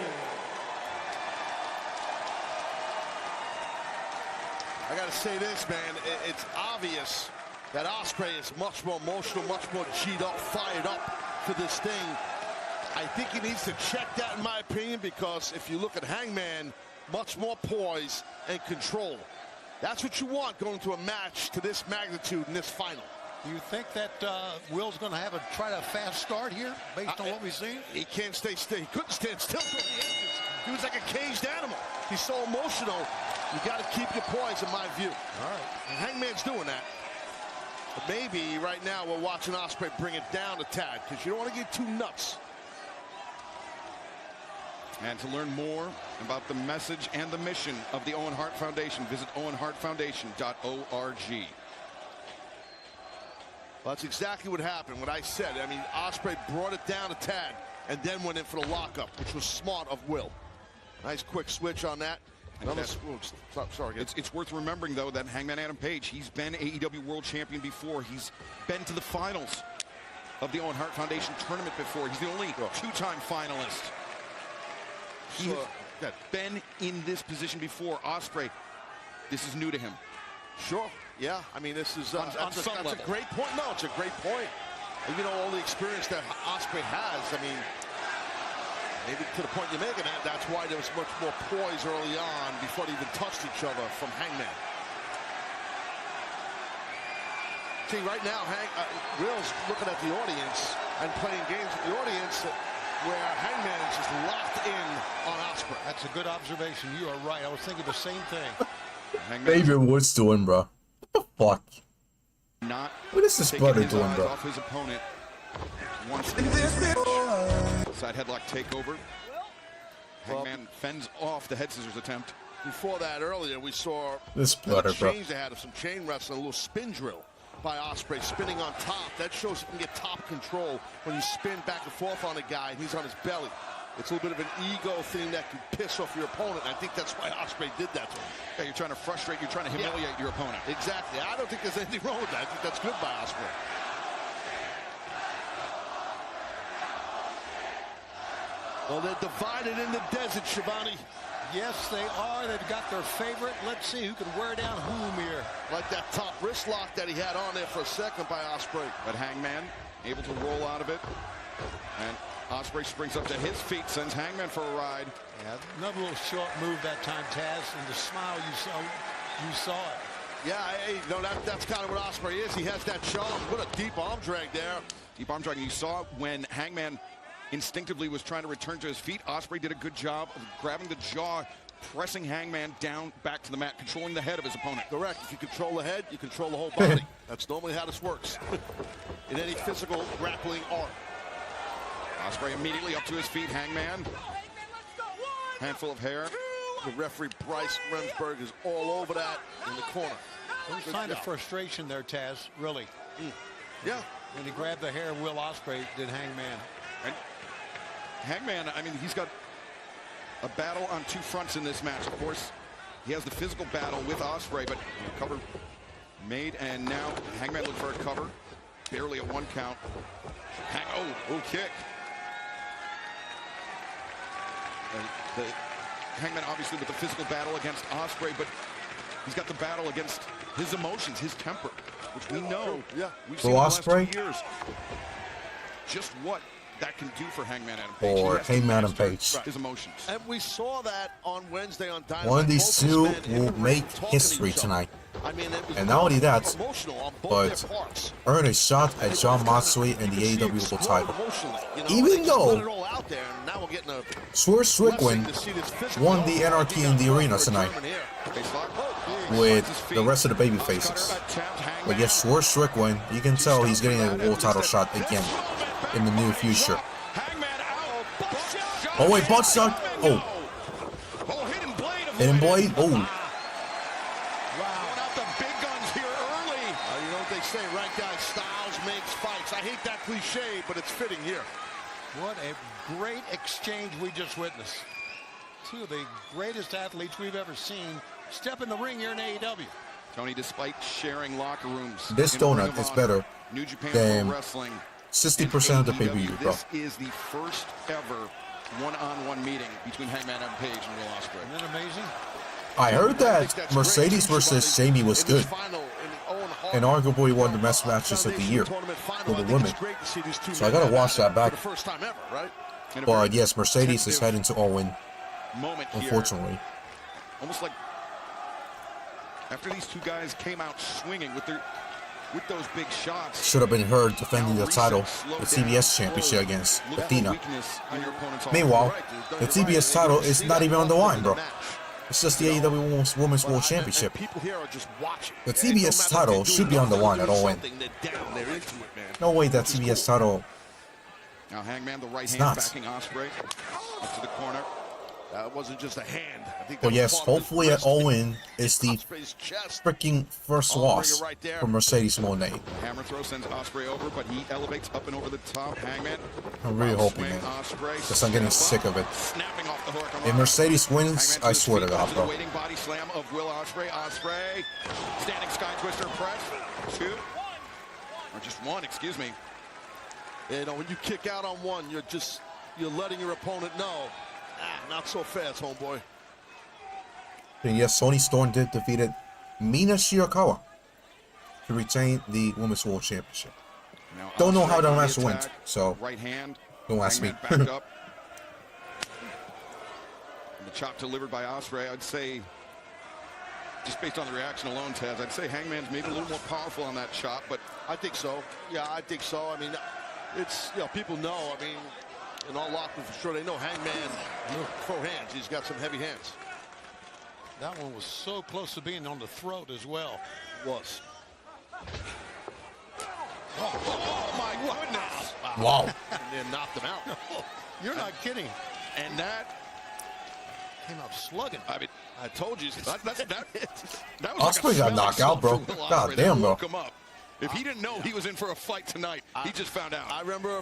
I got to say this, man. It's obvious that Ospreay is much more emotional, much more G'd up, fired up for this thing. I think he needs to check that, in my opinion, because if you look at Hangman, much more poise and control. That's what you want going to a match to this magnitude in this final. Do you think that Will's going to have try a fast start here, based on what we've seen? He can't stay still. He couldn't stand still. He was like a caged animal. He's so emotional. You got to keep your poise, in my view. All right. And Hangman's doing that. But maybe right now we're watching Ospreay bring it down a tad, because you don't want to get too nuts. And to learn more about the message and the mission of the Owen Hart Foundation, visit owenhartfoundation.org. Well, that's exactly what happened, what I said. I mean, Ospreay brought it down a tad and then went in for the lockup, which was smart of Will. Nice quick switch on that. Sorry. It's worth remembering, though, that Hangman Adam Page, he's been AEW World Champion before. He's been to the finals of the Owen Hart Foundation tournament before. He's the only two-time finalist. He has been in this position before. Ospreay, this is new to him. Sure. Yeah. I mean, this is on some level. That's a great point. No, it's a great point. And, you know, all the experience that Ospreay has, I mean, maybe to the point you're making, that's why there was much more poise early on before they even touched each other from Hangman. See, right now, Will's looking at the audience and playing games with the audience where Hangman is just locked in on Ospreay. That's a good observation. You are right. I was thinking the same thing. Baby Woods doing, bro? What the fuck? What is this brother doing, bro? Off his opponent. Side headlock takeover. Hangman fends off the head scissors attempt. Before that, earlier, we saw this brother, bro. They had some chain wrestling, a little spin drill by Ospreay, spinning on top. That shows you can get top control when you spin back and forth on a guy and he's on his belly. It's a little bit of an ego thing that could piss off your opponent. I think that's why Ospreay did that to him. Yeah, you're trying to frustrate, you're trying to humiliate your opponent. Exactly. I don't think there's anything wrong with that. I think that's good by Ospreay. Well, they're divided in the desert, Shivani. Yes, they are. They've got their favorite. Let's see who can wear down whom here. Like that top wrist lock that he had on there for a second by Ospreay. But Hangman able to roll out of it. And Ospreay springs up to his feet, sends Hangman for a ride. Yeah, another little short move that time, Taz, and the smile you saw it. Yeah, hey, no, that's kind of what Ospreay is. He has that charm. What a deep arm drag there. Deep arm drag. You saw when Hangman instinctively was trying to return to his feet. Ospreay did a good job of grabbing the jaw, pressing Hangman down back to the mat, controlling the head of his opponent. Correct. If you control the head, you control the whole body. That's normally how this works in any physical grappling art. Ospreay immediately up to his feet. Hangman. Handful of hair. The referee, Bryce Remsburg, is all over that in the corner. There's a sign of frustration there, Taz, really. Yeah. When he grabbed the hair of Will Ospreay, did Hangman. And Hangman, I mean, he's got a battle on two fronts in this match. Of course, he has the physical battle with Ospreay, but cover made, and now Hangman looking for a cover. Barely a one count. Oh, kick. Hangman obviously with the physical battle against Ospreay, but he's got the battle against his emotions, his temper, which we know. Yeah. We've seen in the last 2 years just what that can do for Hangman Adam Page. Or Hangman Adam Page. His emotions. And we saw that on Wednesday on Dynamite. One of these two will make history tonight. I mean, and not only that, but earn a shot at Jon Moxley and the AEW World title. Even though Swerve Strickland won the Anarchy in the arena tonight with the rest of the baby faces. But yes, Swerve Strickland, you can tell he's getting a world title shot again in the near future. Oh wait, butt suck. Oh. Hidden blade. Oh. Right guy, Styles makes fights. I hate that cliche, but it's fitting here. What a great exchange we just witnessed. Two of the greatest athletes we've ever seen step in the ring here in AEW. Tony, despite sharing locker rooms, this donut is better New Japan than Wrestling 60% of the pay-per-view, bro. This is the first ever one-on-one meeting between Hangman Adam Page and Will Ospreay. Isn't that amazing? I heard that Mercedes versus Jamie was good. and arguably one of the best matches of the year for the women. So I gotta watch that back. But yes, Mercedes is heading to Owen, unfortunately. Almost like after these two guys came out swinging with those big shots. Should have been her defending the title, the TBS Championship against Athena. Meanwhile, the TBS title is not even on the line, bro. It's just the AEW Women's World Championship. The TBS title should be on the line at Owen. No way that TBS title Now Hangman, the right hand not. backing Ospreay up to the corner. That wasn't just a hand. I think But yes, hopefully at Owen is the freaking first loss for Mercedes Moné. Hammer throw sends Ospreay over, but he elevates up and over the top. Hangman. I'm really hoping, man, because I'm getting sick of it. If Mercedes wins, I swear to God, bro. Waiting body slam of Will Ospreay. Ospreay, standing sky twister press. 2 or just 1, excuse me. You know, when you kick out on one, you're letting your opponent know. Not so fast, homeboy. And yes, Toni Storm did defeat Mina Shirakawa to retain the Women's World Championship. Now, don't know how that Ospreay match on the went, attack. so Right hand. don't ask me. Backed up. The chop delivered by Ospreay, I'd say, just based on the reaction alone, Taz, I'd say Hangman's maybe a little more powerful on that chop, but I think so. Yeah, I think so. I mean, it's, you know, people know, I mean, in all lockdown for sure, they know Hangman, he'll throw hands. He's got some heavy hands. That one was so close to being on the throat as well. Was. oh my goodness. Wow. And then knocked him out. You're not kidding. And that came out slugging. I mean, I told you that was Ospreay like got knocked out, bro. God damn, bro. If he didn't know he was in for a fight tonight, he just found out. I remember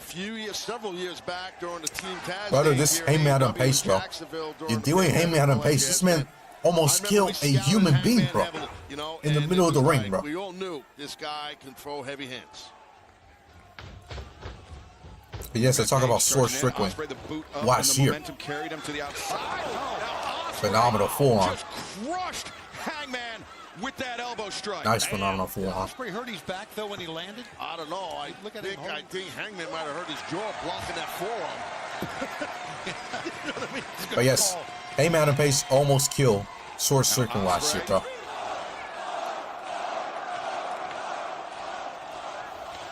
several years back during the Team Taz. Brother, this Hangman on pace, bro. You're doing Hangman on pace. This man almost killed a human being, bro. In the middle of the ring, bro. We all knew this guy can throw heavy hands. But yes, I talk about Sword Strickland last year. Phenomenal forearm. Crushed Hangman with that elbow strike. Nice phenomenal forearm. Ospreay hurt his back though when he landed. I don't know. I think Hangman might have hurt his jaw blocking that forearm. You know what I mean? But yes, Hangman and Pace almost killed Sword Strickland last year, bro.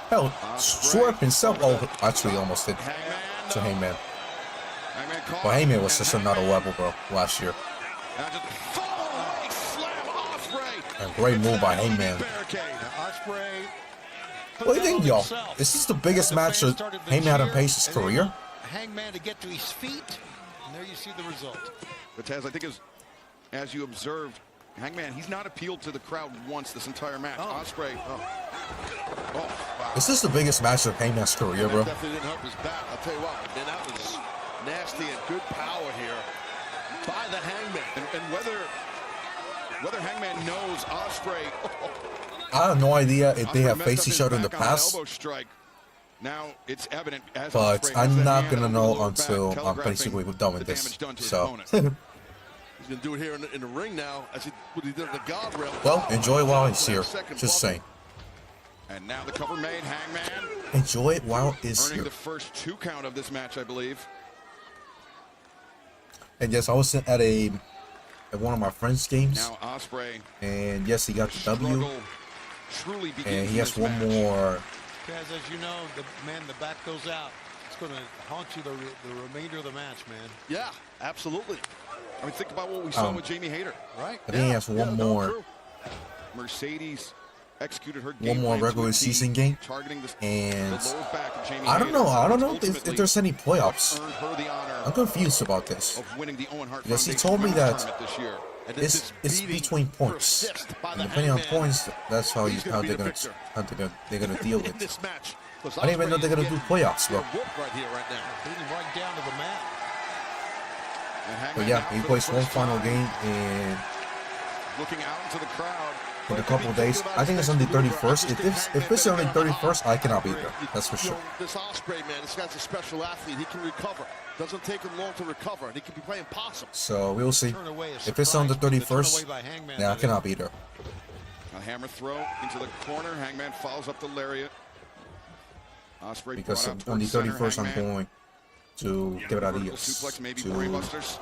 Hell, Sword himself actually almost did to Hangman. But Hangman was just another level, bro, last year. A great move by Hangman. What do you think, y'all? Is this the biggest match of Hangman and Pace's career? Hangman to get to his feet, and there you see the result. But Taz, I think as you observed, Hangman, he's not appealed to the crowd once this entire match. Ospreay. Wow. Is this the biggest match of Hangman's career, bro? Definitely didn't help his back. I'll tell you what. Then that was nasty and good power here by the Hangman. And whether Hangman knows Ospreay. I have no idea if they have faced each other in the past. Now it's evident as But I'm not gonna know until I'm basically done with this. So. He's gonna do it here in the ring now, as what he did at the guardrail. Well, enjoy it while it's here. Just saying. And now the cover made. Hangman. Enjoy it while it's earning here. the first 2 count of this match, I believe. And yes, I was at one of my friends' games. Now Ospreay. And yes, he got the W. Truly And he has one more. Because as you know, the back goes out. It's going to haunt you the remainder of the match, man. Yeah, absolutely. I mean, think about what we saw with Jamie Hayter. Right. I think he has one more. Mercedes executed her One more regular season game. And I don't know if there's any playoffs. I'm confused about this. Because he told me that it's between points. And depending on points, that's how they're gonna deal with it. I didn't even know they're gonna do playoffs, bro. Right down to the mat. But yeah, he plays one final game in looking out into the crowd in a couple of days. I think it's on the 31st. If it's on the 31st, I cannot be there. That's for sure. This Ospreay, man, this guy's a special athlete. He can recover. Doesn't take him long to recover, and he can be playing possum. So we'll see. If it's on the 31st, then I cannot be there. A hammer throw into the corner. Hangman follows up the lariat. Ospreay because brought out on the towards 31st center. I'm going to Quebradillas Suplex, maybe to brainbusters.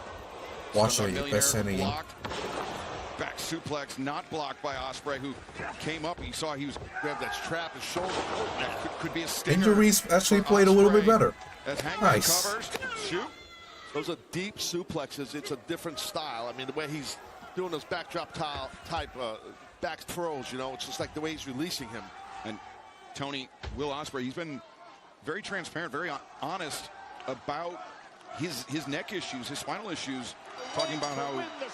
watch a Millionaire best game. blocked. Back suplex, not blocked by Ospreay, who came up. You saw he was grabbed that strap, his shoulder. That could be a stinger. Injuries actually played a little bit better. As Hangman Nice. covers, shoot. Those are deep suplexes. It's a different style. I mean, the way he's doing those backdrop type back throws, you know, it's just like the way he's releasing him. And Toni, Will Ospreay, he's been very transparent, very honest about his neck issues, his spinal issues, talking about how,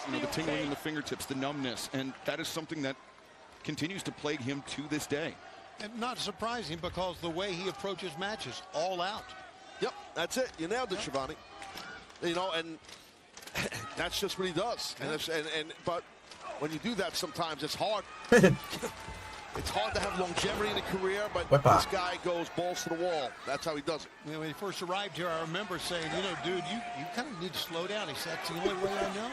you know, the tingling in the fingertips, the numbness, and that is something that continues to plague him to this day. And not surprising, because the way he approaches matches, all out. Yep, that's it. You nailed it, Shivani. You know, and that's just what he does. But when you do that, sometimes it's hard. It's hard to have longevity in a career, but this guy goes balls to the wall. That's how he does it. You know, when he first arrived here, I remember saying, you know, dude, you kind of need to slow down. He said, that's the only way I know.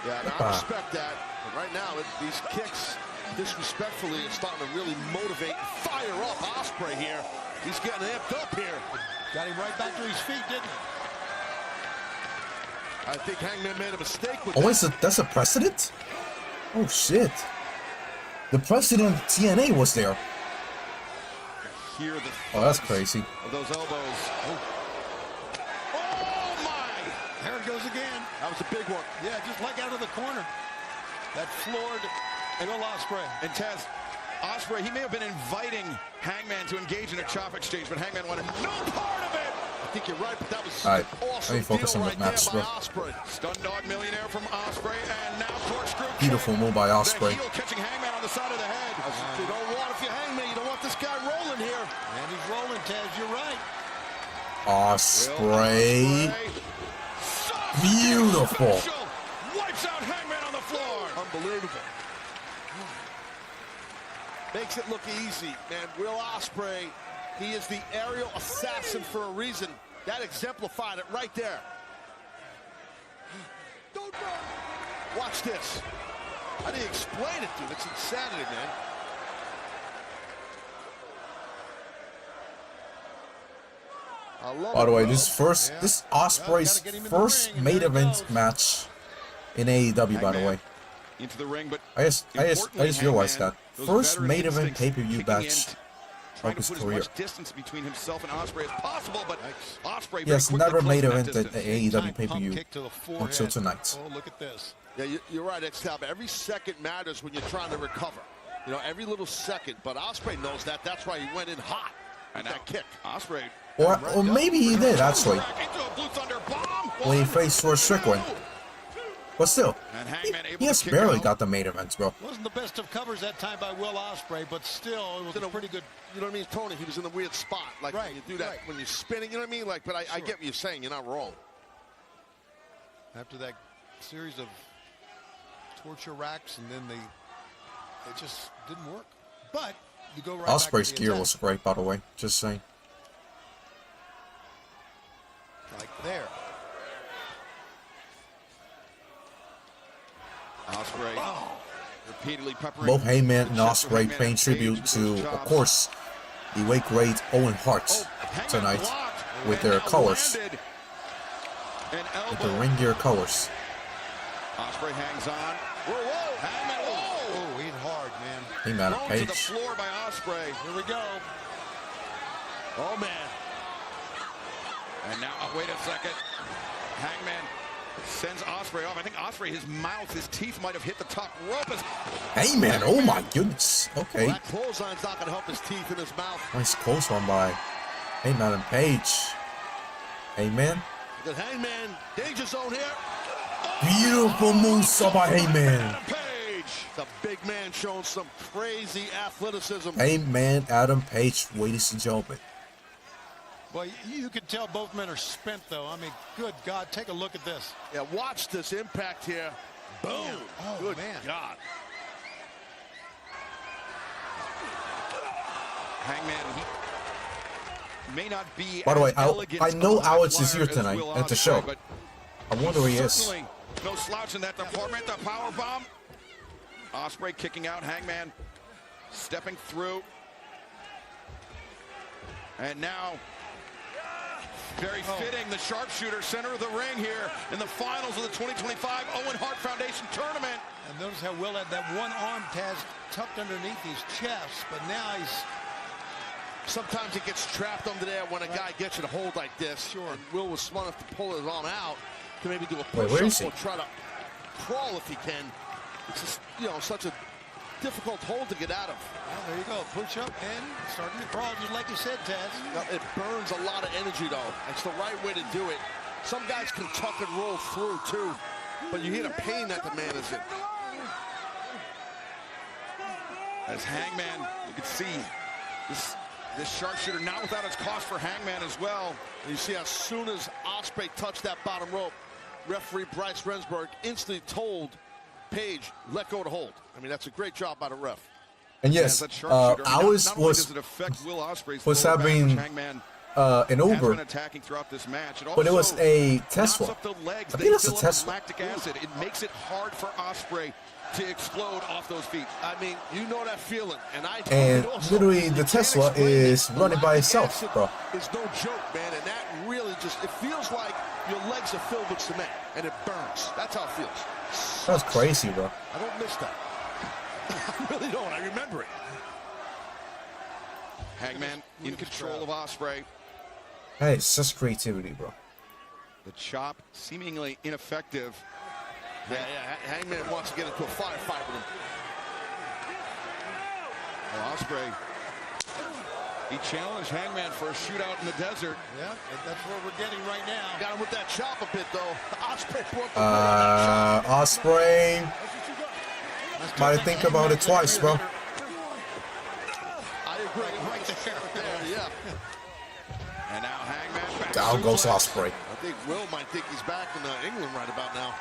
Yeah, and I respect that. But right now, these kicks, disrespectfully, are starting to really motivate and fire up Ospreay here. He's getting amped up here. Got him right back to his feet, didn't he? I think Hangman made a mistake with that. That's a precedent? Oh, shit. The president of TNA was there. Hear the that's crazy. of those elbows. Oh, my! There it goes again. That was a big one. Yeah, just like out of the corner. That floored Will Ospreay. And Taz, Ospreay, he may have been inviting Hangman to engage in a chop exchange, but Hangman wanted no part of it. I think you're right, but that was an awesome focus deal on right the match, there bro. by Ospreay. Stun dog millionaire from Ospreay, and now corkscrew. Beautiful move by Ospreay. The heel catching Hangman on the side of the head. You don't want, if you're Hangman, you don't want this guy rolling here. And he's rolling, Taz, you're right. Ospreay. Beautiful. Wipes out Hangman on the floor. Unbelievable. Makes it look easy, man. Will Ospreay, he is the aerial assassin for a reason. That exemplified it right there. Watch this. How do you explain it, dude? It's insanity, man. By the way, this Ospreay's first main event match in AEW, by the way. Into the ring, but I just realized that. First main event pay-per-view match of his career. Distance between himself and Ospreay as possible, but Ospreay Yes, never made event at the AEW AEW pay-per-view until tonight. Oh, look at this. Yeah, you're right, X-Tab. Every second matters when you're trying to recover. You know, every little second. But Ospreay knows that. That's why he went in hot with that kick. Ospreay. Or maybe he did, actually, when he faced Swerve Strickland. But still, he has barely got the main events, bro. Wasn't the best of covers that time by Will Ospreay, but still, it was a pretty good. You know what I mean, Tony? He was in a weird spot. Like, when you do that, when you're spinning, you know what I mean? Like, but I get what you're saying. You're not wrong. After that series of torture racks, and then it just didn't work. But you go right Ospreay's back to the gear attack. was great, by the way. Just saying. Like there. Ospreay repeatedly peppering. Both Hangman and Ospreay paying tribute to, of course, the late great Owen Hart tonight with their colors, with the ring gear colors. Ospreay hangs on. Whoa, Hangman, Oh, hit hard, man. Hangman and thrown to the Page. floor by Ospreay. Here we go. Oh, man. And now, wait a second. Hangman sends Ospreay off. I think Ospreay, his mouth, his teeth might have hit the top rope. Hangman, oh my goodness. Okay. That clothesline's not going to help his teeth in his mouth. Nice close one by Hangman and Page. Hangman. The Hangman, danger zone here. Beautiful moonsault by Hangman. It's a big man showing some crazy athleticism. Hangman, Adam Page, ladies and gentlemen. Well, you can tell both men are spent, though. I mean, good God, take a look at this. Yeah, watch this impact here. Boom. Oh, good man. God. Hangman, he may not be. By the way, as elegant I know of a Alex is flyer here as tonight Will at the Ospreay, show. but I wonder where he is. certainly no slouch in that department. The power bomb. Ospreay kicking out, Hangman stepping through. And now, very fitting, the sharpshooter, center of the ring here in the finals of the 2025 Owen Hart Foundation Tournament. And notice how Will had that one arm, Taz, tucked underneath his chest, but now he's... Sometimes it gets trapped under there when a guy gets it a hold like this. Sure. And Will was smart enough to pull his arm out to maybe do a push-up or try to crawl if he can. It's just, you know, such a difficult hold to get out of. Well, there you go. Push up and starting to crawl, just like you said, Taz. It burns a lot of energy, though. It's the right way to do it. Some guys can tuck and roll through, too. But you hear the pain that the man is in. As Hangman, you can see this sharpshooter not without its cost for Hangman as well. And you see as soon as Ospreay touched that bottom rope, referee Bryce Rensburg instantly told Page, let go of the hold. I mean, that's a great job by the ref. And yes, ours was having an Uber, attacking throughout this match. But it was a Tesla. I think it's a Tesla. Lactic acid. It makes it hard for Ospreay to explode off those feet. I mean, you know that feeling, and literally the Tesla is running by itself, bro. It's no joke, man, and that really just, it feels like your legs are filled with cement, and it burns. That's how it feels. That's crazy, bro. I don't miss that. I really don't. I remember it. Hangman in control of Ospreay. That is such creativity, bro. The chop seemingly ineffective. Yeah, Hangman wants to get into a firefight with him. Well, Ospreay, he challenged Hangman for a shootout in the desert. Yeah, that's what we're getting right now. Got him with that chop a bit, though. Ospreay brought the Ospreay might think about it twice, bro. I agree. Right there, yeah. And now Hangman back. Down goes Ospreay. I think Will might think he's back in England right about now.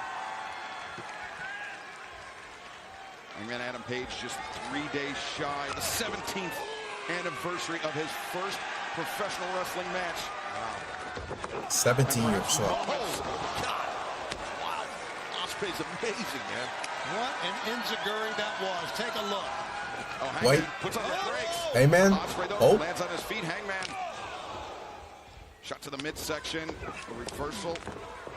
Hangman Adam Page just 3 days shy of the 17th anniversary of his first professional wrestling match. Wow. 17 years old. Oh, God. Wow. Ospreay's amazing, man. What an enziguri that was. Take a look. Oh, Hangman Wait. puts on the brakes. Hey, man. Ospreay, though, lands on his feet. Hangman. Shot to the midsection. A reversal.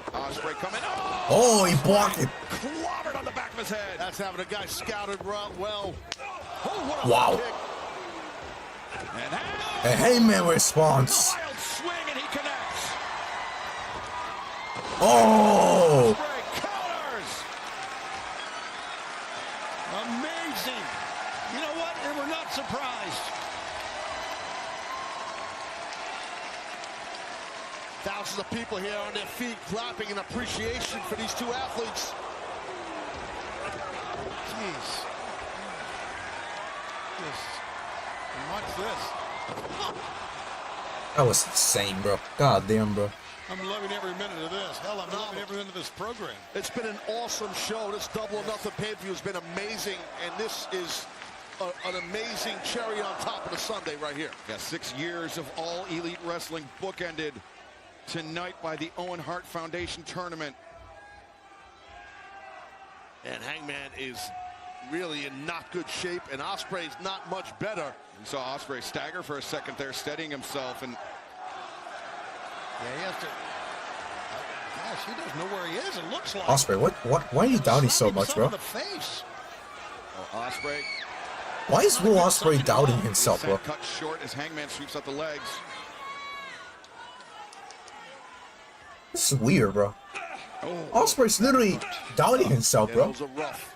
Ospreay coming. Oh, he blocked it. Clobbered on the back of his head. That's having a guy scouted well. Oh, what a wow. Kick. And Hangman responds. Wild swing, and he connects. Oh. Ospreay counters. Amazing. You know what? And we're not surprised. Thousands of people here on their feet clapping in appreciation for these two athletes. Jeez. Watch this. That was insane, bro. God damn, bro. I'm loving every minute of this. Hell, I'm loving every minute of this program. It's been an awesome show. This Double or Nothing pay-per-view has been amazing, and this is an amazing cherry on top of the Sunday right here. Yeah, 6 years of all elite wrestling bookended tonight by the Owen Hart Foundation Tournament. And Hangman is really in not good shape, and Ospreay's not much better. You saw Ospreay stagger for a second there, steadying himself, and yeah, he has to. Gosh, he doesn't know where he is. It looks like Ospreay, what? Why are you doubting so much, bro? The face. Oh, Ospreay. Why is Will Ospreay doubting himself, bro? Cut short as Hangman sweeps out the legs. This is weird, bro. Ospreay's literally doubting himself, bro. Those are rough.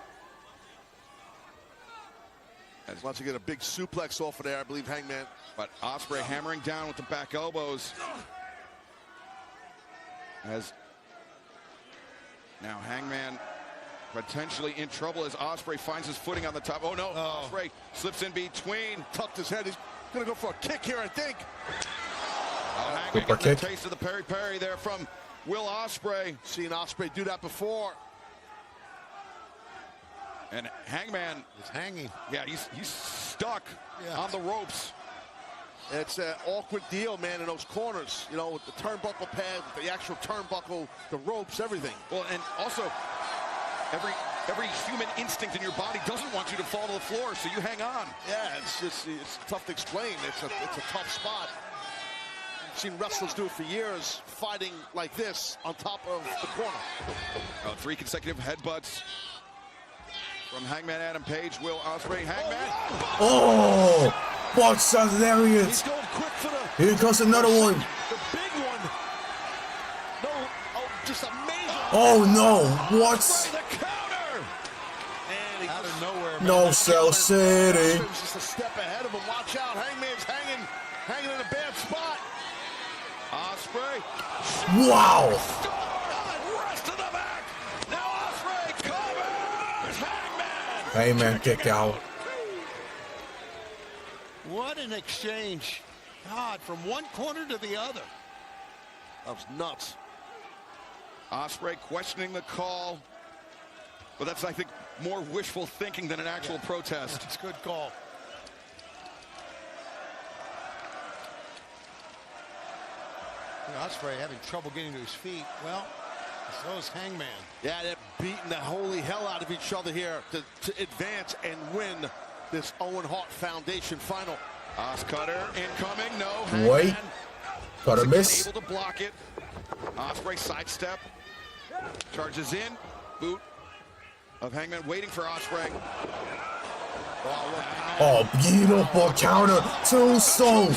Wants to get a big suplex off of there, I believe, Hangman. But Ospreay hammering down with the back elbows. As now Hangman potentially in trouble as Ospreay finds his footing on the top. Oh no, Ospreay slips in between. Tucked his head. He's gonna go for a kick here, I think. Hangman gets a taste of the peri-peri there from Will Ospreay. Seen Ospreay do that before. And Hangman is hanging. Yeah, he's stuck on the ropes. It's an awkward deal, man, in those corners. You know, with the turnbuckle pad, with the actual turnbuckle, the ropes, everything. Well, and also, Every human instinct in your body doesn't want you to fall to the floor, so you hang on. Yeah, it's tough to explain. It's a tough spot. I've seen wrestlers do it for years, fighting like this on top of the corner. 3 consecutive headbutts from Hangman Adam Page. Will Ospreay, Hangman. Oh, box out lariat. He's going quick for the. Here comes another one. The big one. No, oh, just amazing. Oh no, what? The counter. And out of nowhere. No Cell City. Just a step ahead of him. Watch out, Hangman's hanging in a bad spot. Ospreay. Wow. Rest of the back. Now Ospreay covers Hangman. Hangman kick out. What an exchange. God, from one corner to the other. That was nuts. Ospreay questioning the call. But that's, I think, more wishful thinking than an actual protest. That's a good call. Ospreay having trouble getting to his feet. Well, so is Hangman. Yeah, they're beating the holy hell out of each other here to advance and win this Owen Hart Foundation final. Cutter incoming. No. Wait. Hangman Cutter miss. able to block it. Ospreay sidestep. Charges in. Boot of Hangman waiting for Ospreay. Oh, beautiful counter. Tombstone.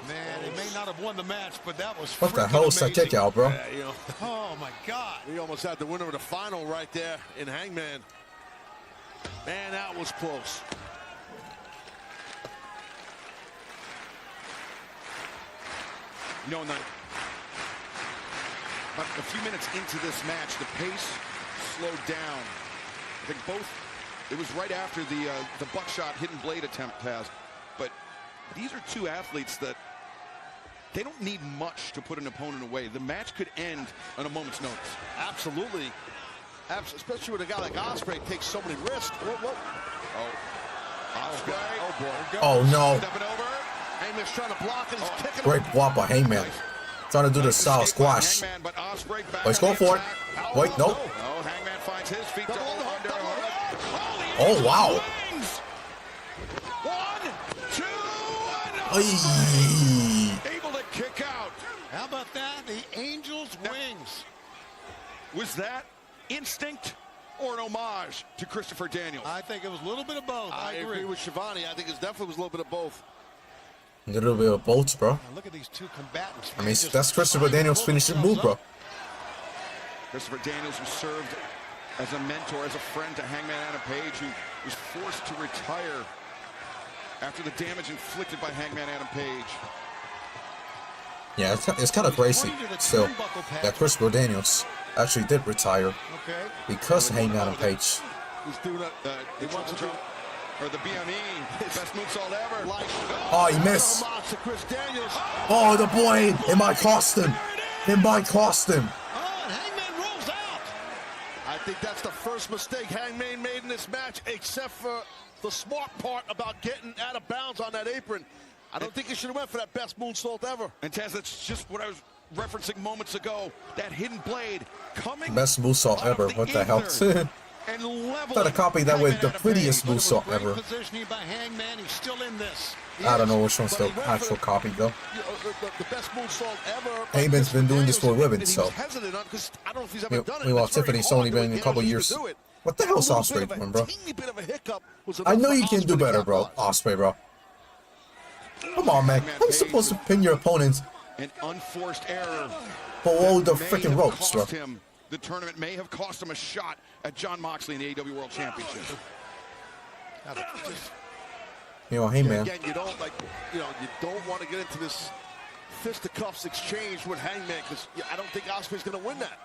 Man, he may not have won the match, but that was What the hell is that kick out, bro? Yeah, you know. Oh my God. We almost had the winner of the final right there in Hangman. Man, that was close. No, not. But a few minutes into this match, the pace slowed down. I think both. It was right after the buckshot hidden blade attempt passed. But these are two athletes that they don't need much to put an opponent away. The match could end on a moment's notice. Absolutely. Especially with a guy like Ospreay takes so many risks. Whoa. Oh. Ospreay. Oh, boy. Oh, no. Stepping over. Hangman's trying to block and he's kicking. Great block by Hangman. Trying to do the style squash. Hangman, but Ospreay back. Oh, he's going for it. Wait, nope. No, Hangman finds his feet double under. Oh, wow. 1, 2, Ay. able to kick out. How about that? The Angel's wings. Was that instinct or an homage to Christopher Daniels? I think it was a little bit of both. I agree with Shivani. I think it definitely was a little bit of both. A little bit of both, bro. Now look at these two combatants. I mean, that's Christopher Daniels' finishing move, bro. Christopher Daniels, who served as a mentor, as a friend to Hangman Adam Page, who was forced to retire after the damage inflicted by Hangman Adam Page. Yeah, it's kind of crazy still that Christopher Daniels actually did retire because of Hangman Adam Page. He's doing that. He wants to, or the BME, best moonsault ever. Oh, he missed. Oh, the blade. It might cost him. It might cost him. Oh, and Hangman rolls out. I think that's the first mistake Hangman made in this match, except for the smart part about getting out of bounds on that apron. I don't think he should have went for that best moonsault ever. And Taz, that's just what I was referencing moments ago. That hidden blade coming. Best moonsault ever. What the hell? Try to copy that with the prettiest moonsault ever. Positioning by Hangman. He's still in this. I don't know which one's the actual copy, though. The best moonsault ever. Heyman's been doing this for a living, so. Meanwhile, Tiffany's only been in a couple years. What the hell's Ospreay doing, bro? I know you can do better, bro. Ospreay, bro. Come on, man. How are you supposed to pin your opponents An unforced error below the freaking ropes, bro? The tournament may have cost him a shot at Jon Moxley in the AEW World Championship. You know, hey, man. Again, you don't want to get into this fisticuffs exchange with Hangman because I don't think Ospreay's going to win that.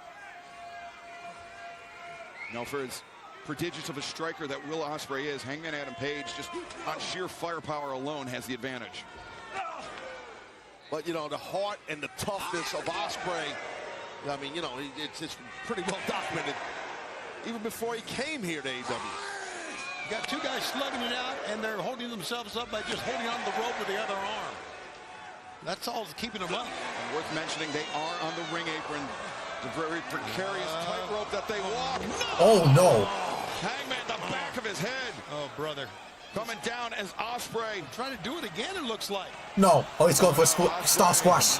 No, for as prodigious of a striker that Will Ospreay is, Hangman Adam Page, just on sheer firepower alone, has the advantage. But, you know, the heart and the toughness of Ospreay, I mean, you know, it's pretty well documented. Even before he came here to AEW. You got two guys slugging it out, and they're holding themselves up by just holding on to the rope with the other arm. That's all keeping them up. And worth mentioning, they are on the ring apron. The very precarious tightrope that they walk. Oh, no. Hangman, the back of his head. Oh, brother. Coming down as Ospreay. Trying to do it again, it looks like. No. Oh, he's going for a star squash.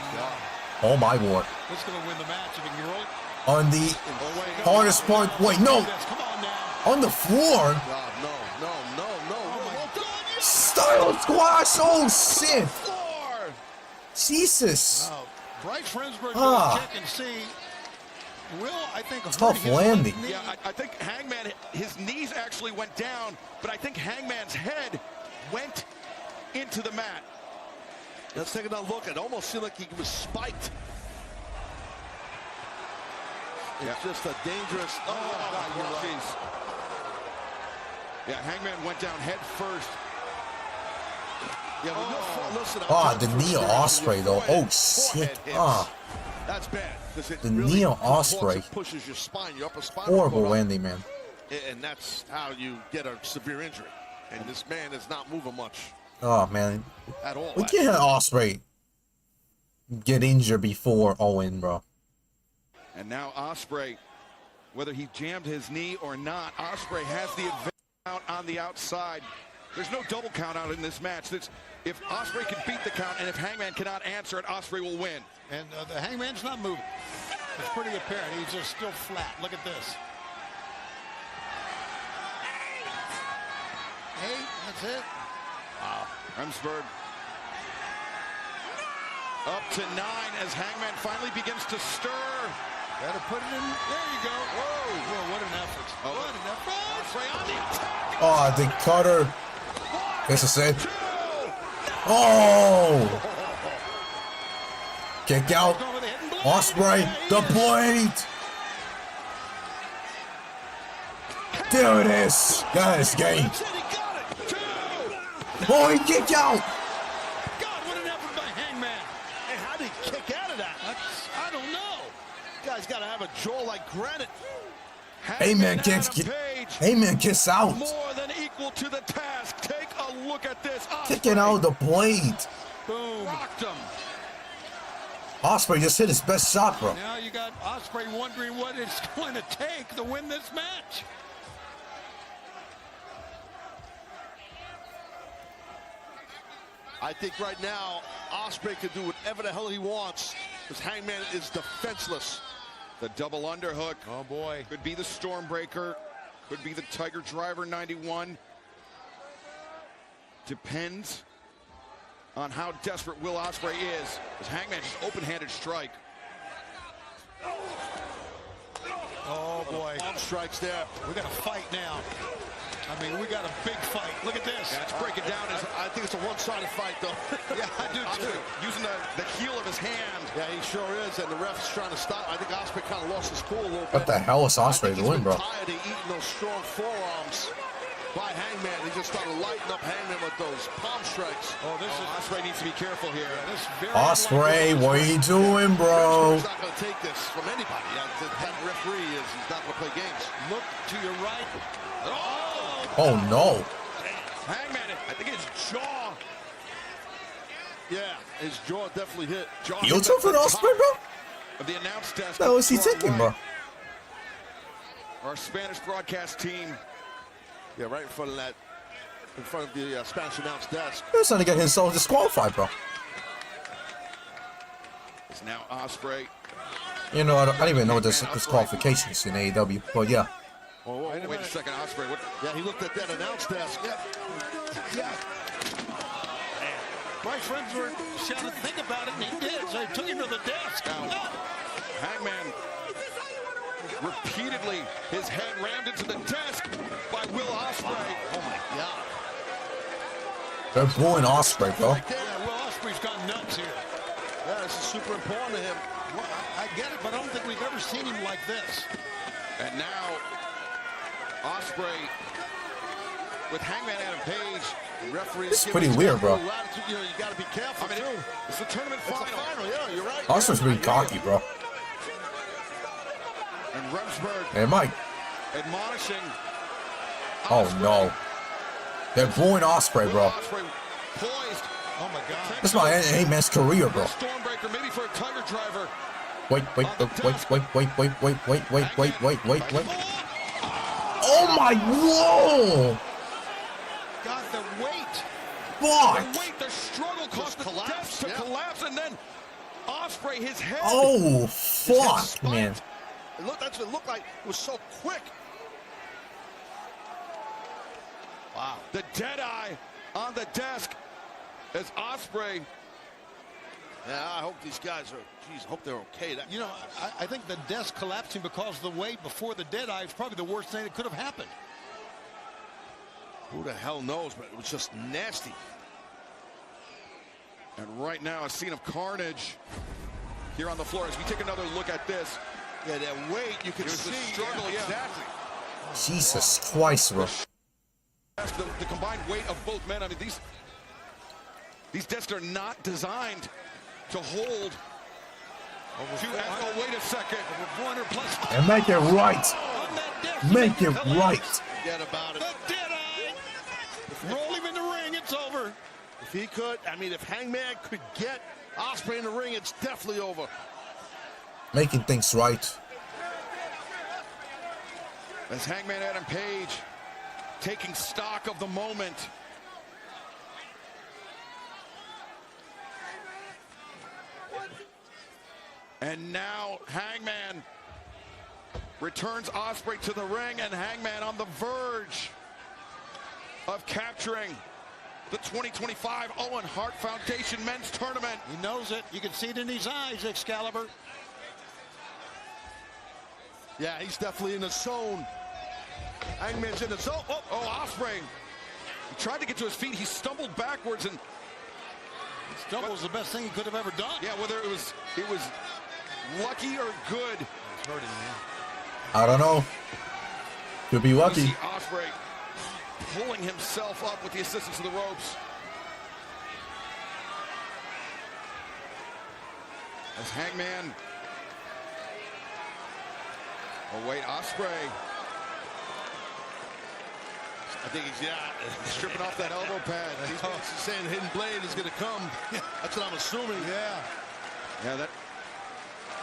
Oh, my Lord. This is going to win the match if he can roll it. On the hardest part. Wait, no. On the floor. Style squash. Oh, shit. Jesus. Bryce Remsburg will check and see. Will, I think, tough landing. Yeah, I think Hangman, his knees actually went down, but I think Hangman's head went into the mat. Let's take another look. It almost seemed like he was spiked. It's just a dangerous. Oh, jeez. Yeah, Hangman went down head first. Yeah, listen. The knee of Ospreay though. Oh shit. That's bad. The knee of Ospreay. Pushes your spine, your upper spine. Horrible landing, man. And that's how you get a severe injury. And this man is not moving much. Oh man. At all. We can't have Ospreay get injured before Owen, bro. And now Ospreay, whether he jammed his knee or not, Ospreay has the advantage out on the outside. There's no double count out in this match. If Ospreay can beat the count and if Hangman cannot answer it, Ospreay will win. And the Hangman's not moving. It's pretty apparent. He's just still flat. Look at this. 8, that's it. Wow. Remsburg up to 9 as Hangman finally begins to stir. Better put it in. There you go. Whoa. Whoa, what an effort. What an effort. Ospreay on the attack. Oh, the cutter. This is it. Oh! Kick out. Ospreay, the blade. There it is. Guys, game. Oh, he kicked out. God, what an effort by Hangman. Hey, how did he kick out of that? I don't know. Guy's got to have a jaw like granite. Hangman kicks out. More than equal to the task. Take a look at this. Kicking out the blade. Boom. Rocked him. Ospreay just hit his best shot, bro. Now you got Ospreay wondering what it's going to take to win this match. I think right now, Ospreay can do whatever the hell he wants because Hangman is defenseless. The double underhook. Oh, boy. Could be the Stormbreaker. Could be the Tiger Driver 91. Depends on how desperate Will Ospreay is. As Hangman just open-handed strike. Oh, boy. Arm strikes there. We got a fight now. I mean, we got a big fight. Look at this. Yeah, let's break it down. I think it's a one-sided fight, though. Yeah, I do, too. Using the heel of his hand. Yeah, he sure is, and the ref's trying to stop. I think Ospreay kind of lost his cool a little bit. What the hell is Ospreay doing, bro? Tired of eating those strong forearms by Hangman. He just started lighting up Hangman with those palm strikes. Oh, Ospreay needs to be careful here. Ospreay, what are you doing, bro? He's not going to take this from anybody. That referee he's not going to play games. Look to your right. Oh, no. Hangman, I think his jaw. Yeah, his jaw definitely hit. Heel turn for Ospreay, bro? Of the announce desk. What was he thinking, bro? Our Spanish broadcast team. Yeah, right in front of that. In front of the Spanish announce desk. He was trying to get himself disqualified, bro. It's now Ospreay. You know, I don't even know there's disqualifications in AEW, but yeah. Oh, wait a second, Ospreay. What? Yeah, he looked at that announce desk. Yeah. Bryce Remsburg shouted, think about it, and he did. So he took him to the desk. Hangman, repeatedly, his head rammed into the desk by Will Ospreay. Oh, my God. They're booing Ospreay, bro. Yeah, Will Ospreay's gone nuts here. Yeah, this is super important to him. Well, I get it, but I don't think we've ever seen him like this. And now, Ospreay with Hangman Adam Page. Referee. This is pretty weird, bro. You know, you got to be careful, too. It's the tournament final. Yeah, you're right. Ospreay's pretty cocky, bro. And Remsburg. Hey, Mike. Admonishing. Oh, no. They're booing Ospreay, bro. Ospreay poised. Oh my God. That's my Hangman's career, bro. Stormbreaker, maybe for a Tiger Driver. Wait. Oh my, whoa! God, the weight. Fuck! The weight, the struggle caused the desk to collapse, and then Ospreay, his head. Oh, fuck, man. That's what it looked like. It was so quick. Wow. The dead eye on the desk as Ospreay. Yeah, I hope these guys are, geez, I hope they're okay. You know, I think the desk collapsing because of the weight before the dead eye is probably the worst thing that could have happened. Who the hell knows, but it was just nasty. And right now, a scene of carnage here on the floor. As we take another look at this. Yeah, that weight, you can see. The struggle, yeah. Exactly. Jesus Christ, bro. The combined weight of both men. I mean, these desks are not designed to hold. Oh, wait a second. And make it right. Make it right. Forget about it. The dead eye. Roll him in the ring. It's over. If he could, I mean, if Hangman could get Ospreay in the ring, it's definitely over. Making things right. As Hangman Adam Page taking stock of the moment. And now Hangman returns Ospreay to the ring, and Hangman on the verge of capturing the 2025 Owen Hart Foundation Men's Tournament. He knows it. You can see it in his eyes, Excalibur. Yeah, he's definitely in the zone. Hangman's in the zone. Oh, Ospreay. He tried to get to his feet. He stumbled backwards, and stumble was the best thing he could have ever done. Yeah, whether it was lucky or good. It's hurting, man. I don't know. Could be lucky. You see Ospreay pulling himself up with the assistance of the ropes. As Hangman. Oh wait, Ospreay. I think he's stripping off that elbow pad. He's saying hidden blade is going to come. That's what I'm assuming. Yeah, that.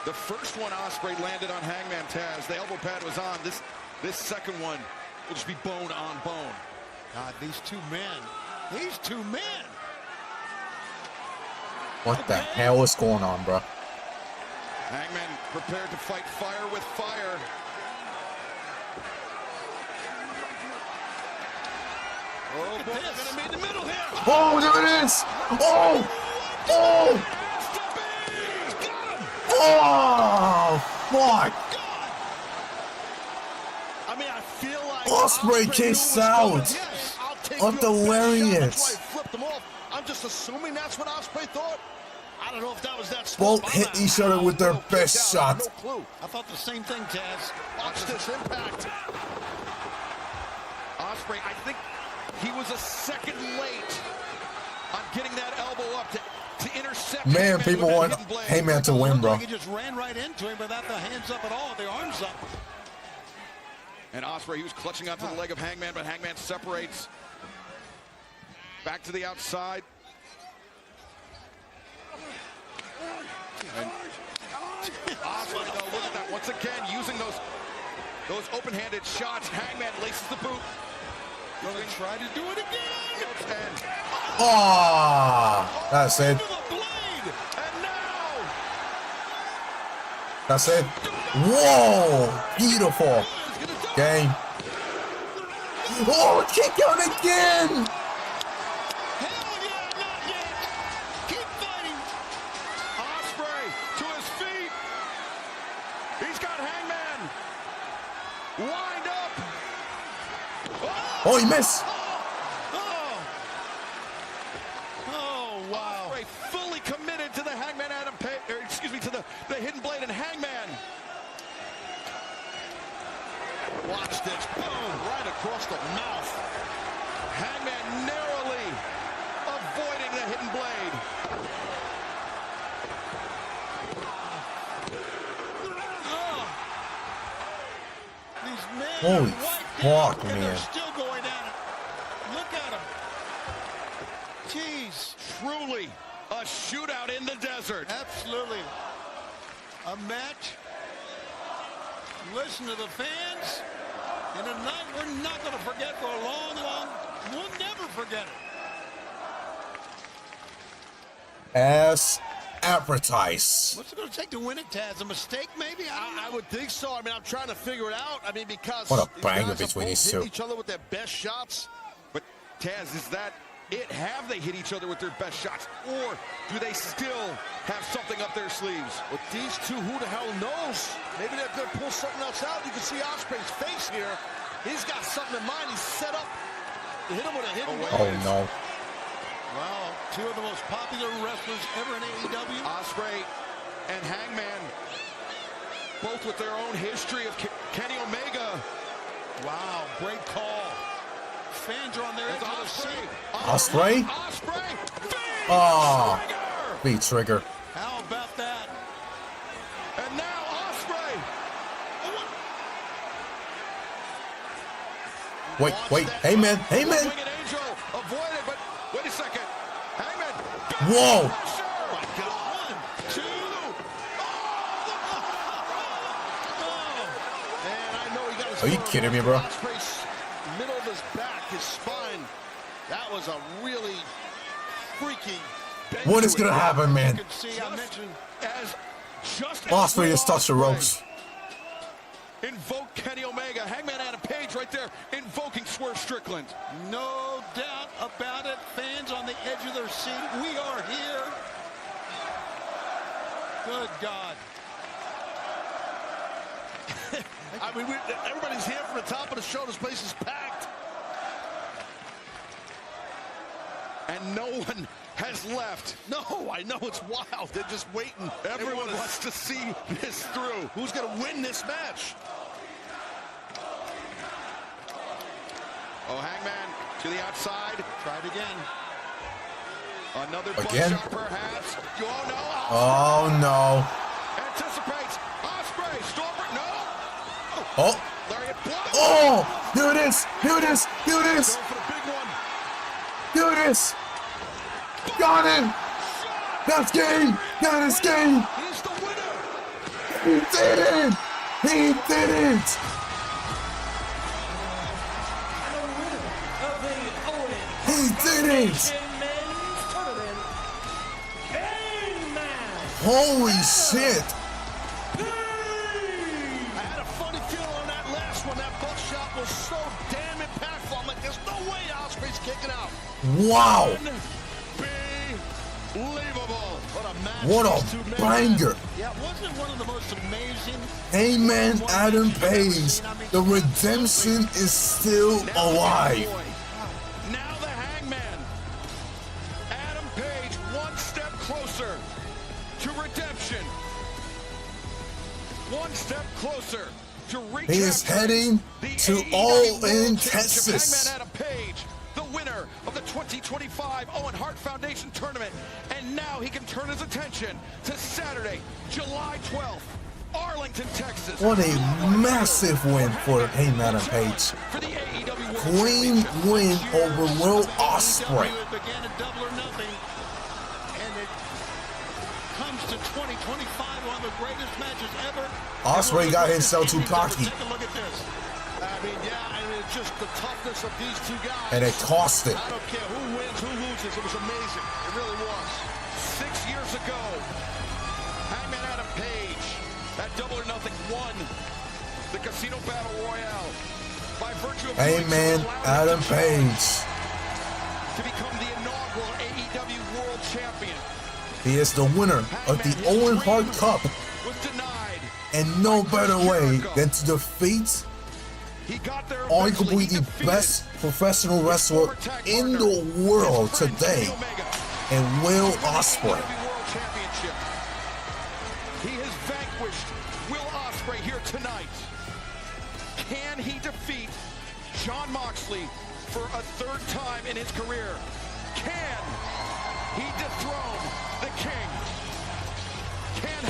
The first one Ospreay landed on Hangman Taz. The elbow pad was on. This second one will just be bone on bone. God, these two men. What the hell is going on, bro? Hangman prepared to fight fire with fire. Oh, boy, they're going to be in the middle here. Oh, there it is. Oh. Oh, fuck. I mean, I feel like Ospreay kicks out of the lariat. That's why he flipped him off. I'm just assuming that's what Ospreay thought. I don't know if that was that Both hit each other with their best shots. No clue. I thought the same thing, Taz. Watch this impact. Ospreay, I think he was a second late on getting that elbow up to intercept. Man, people want Hangman to win, bro. He just ran right into him without the hands up at all, the arms up. And Ospreay, he was clutching onto the leg of Hangman, but Hangman separates. Back to the outside. And Ospreay, though, look at that. Once again, using those open-handed shots. Hangman laces the boot. Gonna try to do it again. And That's it. That's it. Whoa, beautiful game. Oh, kick out again. Lined up. Oh, he missed. Oh, wow. Ospreay fully committed to the Hangman Adam Page, or excuse me, to the hidden blade and Hangman. Watch this. Boom. Right across the mouth. Hangman narrowly avoiding the hidden blade. Holy fuck, man. They're still going at it. Look at them. Jeez. Truly A match. Listen to the fans. And a night we're not going to forget for a long, we'll never forget it. As advertised. What's it going to take to win it, Taz? A mistake, maybe? I would think so. I mean, I'm trying to figure it out. I mean, because what a banger guys between these hit two. each other with their best shots. But Taz, is that it? Have they hit each other with their best shots, or do they still have something up their sleeves? With these two, who the hell knows? Maybe they're going to pull something else out. You can see Ospreay's face here. He's got something in mind. He's set up to hit him with a hidden wave. Oh, no. Wow, two of the most popular wrestlers ever in AEW. Ospreay and Hangman, both with their own history of Kenny Omega. Wow, great call. Fans are on their edge of the seat. Ospreay? Ospreay! Oh, big trigger. How about that? And now Ospreay. Wait, hey man. Avoided, but wait a second. Hangman. Whoa. Oh my God. 1, 2. And I know he got his Are you kidding me, bro? Ospreay's middle of his back, his spine. That was a really freaky. What is gonna happen, man? You can see, I mentioned Ospreay just touched the ropes. Invoke Kenny Omega. Hangman Adam Page right there invoking Swerve Strickland. no doubt about it. Fans on the edge of their seat. We are here. Good God. I mean, everybody's here from the top of the show. This place is packed. And no one has left. No, I know it's wild. They're just waiting. Everyone wants to see this through. Who's going to win this match? Oh, Hangman to the outside. Try it again. Another Again? butt shot, perhaps. Oh no. Anticipates. Ospreay. Stormer. No. Oh. Lariat block. Oh. Here it is. Here it is. Here it is. Going for the big one. Here it is. Got him. That's game. That is game. He's the winner. He did it. He did it. He did it. Holy shit. I had a funny feeling on that last one. That butt shot was so damn impactful. I'm like, there's no way Ospreay's kicking out. Wow. Unbelievable. What a match. What a banger. Yeah, wasn't it one of the most amazing? Hangman Adam Page. The redemption is still alive. Now the Hangman. Adam Page one step closer to redemption. One step closer to reach. He is heading to All In Texas. Hangman Adam Page, the winner of the 2025 Owen Hart Foundation Tournament. And now he can turn his attention to Saturday, July 12th, Arlington, Texas. What a massive win for Hangman Adam Page. For the AEW World Clean win over Will Ospreay. It began at Double or Nothing, and it comes to 2025, one of the greatest matches ever. Ospreay got himself too cocky. Take a look at this. I mean, yeah, and it's just the toughness of these two guys. And it cost it. I don't care who wins, who loses. It was amazing. It really was. 6 years ago, Hangman Adam Page, at Double or Nothing, won the Casino Battle Royale by virtue of Hangman Adam Page. to become the inaugural AEW World Champion. He is the winner of the Owen Hart Cup. Was denied. And no better way than to defeat He got there arguably the best professional wrestler in the world today, and Will Ospreay. World Championship. He has vanquished Will Ospreay here tonight. Can he defeat Jon Moxley for a third time in his career? Can he dethrone the King? Can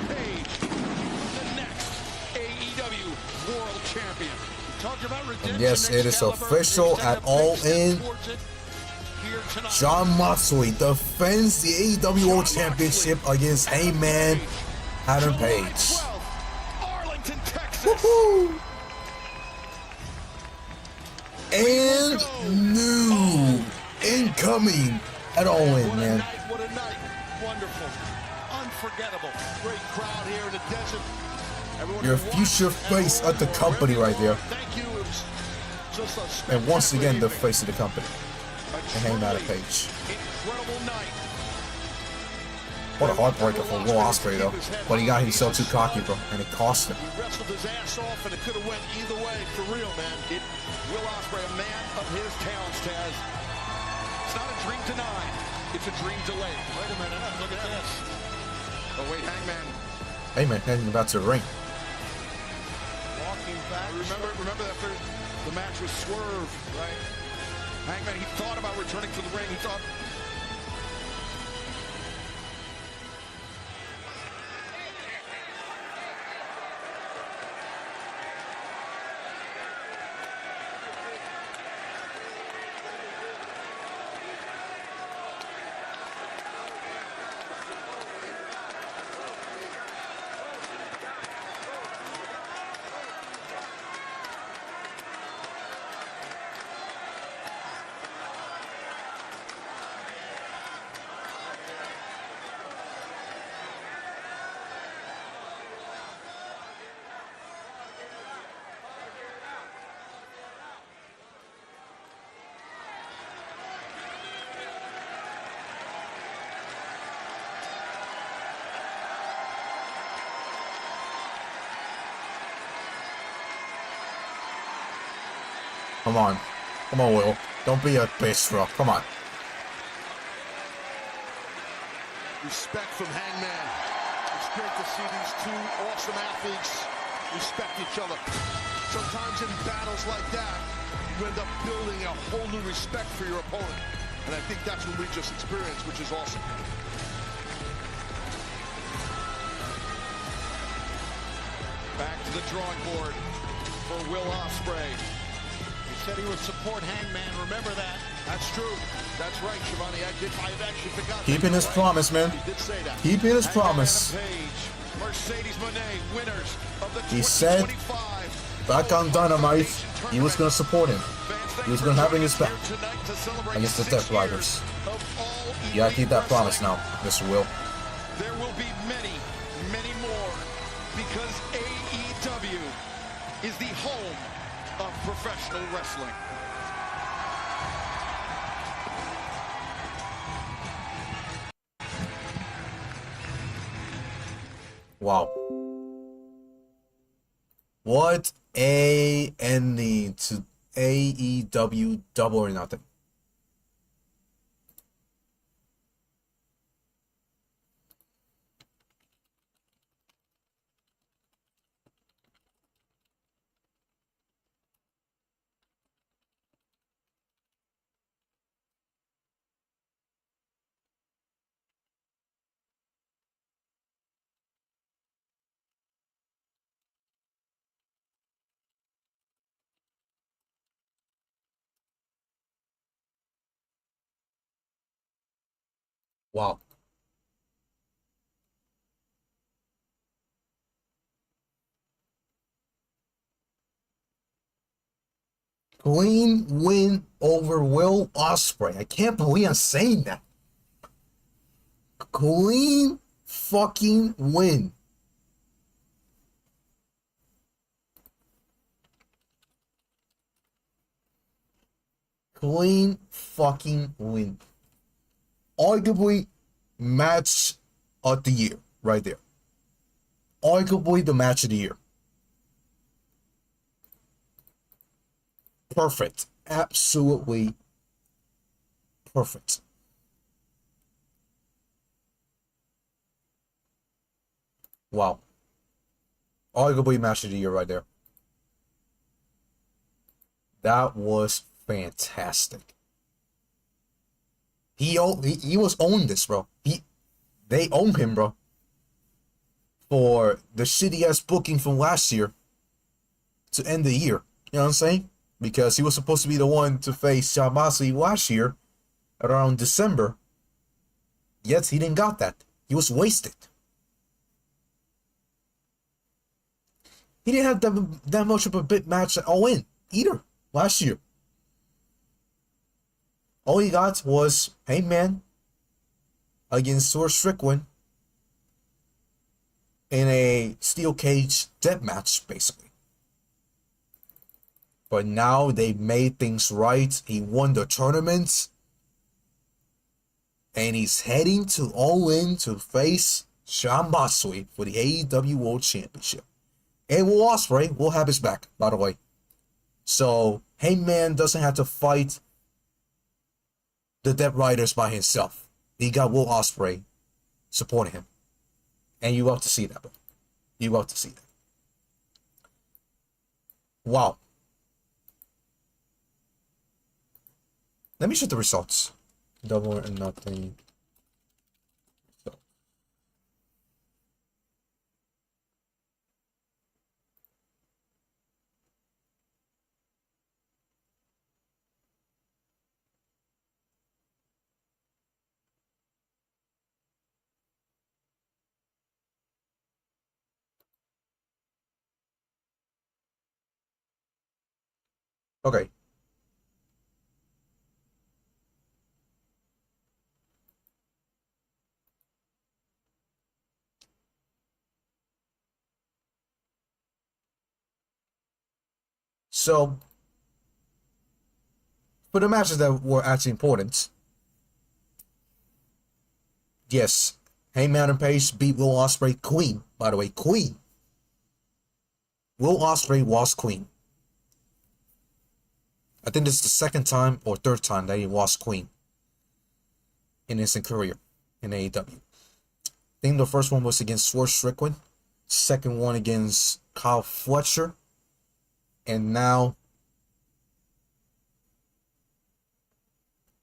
Page the next AEW World Champion? And yes, it is official at All In. Jon Moxley defends the AEW World Championship against Hangman Adam Page. Arlington, Texas. Woohoo! And new incoming at Owen, man. What a night. Wonderful. Unforgettable. Great crowd here in the desert. Everyone Your future face of the company right there. Thank you. It was just a And once again, the face of the company. And Hangman Page. Incredible night. What a heartbreaker for Will Ospreay, though. But he got himself too cocky, bro, and it cost him. He wrestled his ass off, and it could have went either way, for real, man. Will Ospreay, a man of his talents, Taz. It's not a dream denied. It's a dream delayed. Wait a minute. Look at this. Oh, wait, Hangman. Hangman heading about to the ring. Walking back. Remember after the match was Swerve, right? Hangman, he thought about returning to the ring. He thought... Come on. Come on, Will. Don't be a bitch, bro. Come on. Respect from Hangman. It's great to see these two awesome athletes respect each other. Sometimes in battles like that, you end up building a whole new respect for your opponent. And I think that's what we just experienced, which is awesome. Back to the drawing board for Will Ospreay. He said he would support Hangman. Remember that. That's true. That's right, Shivani. I've actually forgot. Keeping his promise, man. He did say that. Keeping his promise. Mercedes Moné, winners of the He said back on Dynamite, he was going to support him. He was going to have him in his back against the Death Riders. You gotta keep that promise now, Mr. Will. There will be many, many more because AEW is the home of professional wrestling. Wow. What a ending to AEW Double or Nothing. Wow. Clean win over Will Ospreay. I can't believe I'm saying that. Clean fucking win. Clean fucking win. Arguably match of the year right there. Arguably the match of the year. Perfect. Absolutely perfect. Wow. Arguably match of the year right there. That was fantastic. He was owned this, bro. They own him, bro. For the shitty ass booking from last year to end the year. You know what I'm saying? Because he was supposed to be the one to face Jon Moxley last year around December. Yet he didn't got that. He was wasted. He didn't have that much of a big match at Owen either last year. All he got was Hangman against Swerve Strickland in a steel cage death match, basically. But now they made things right. He won the tournament. And he's heading to Owen to face Jon Moxley for the AEW World Championship. And Will Ospreay will have his back, by the way. So Hangman doesn't have to fight the Dead Riders by himself. He got Will Ospreay supporting him. And you love to see that, bro. You love to see that. Wow. Let me check the results. Double or nothing. Okay. So, for the matches that were actually important, yes, Hangman and Page beat Will Ospreay clean. By the way, clean. Will Ospreay was clean. I think this is the second time or third time that he was clean in his career in AEW. I think the first one was against Swerve Strickland, second one against Kyle Fletcher, and now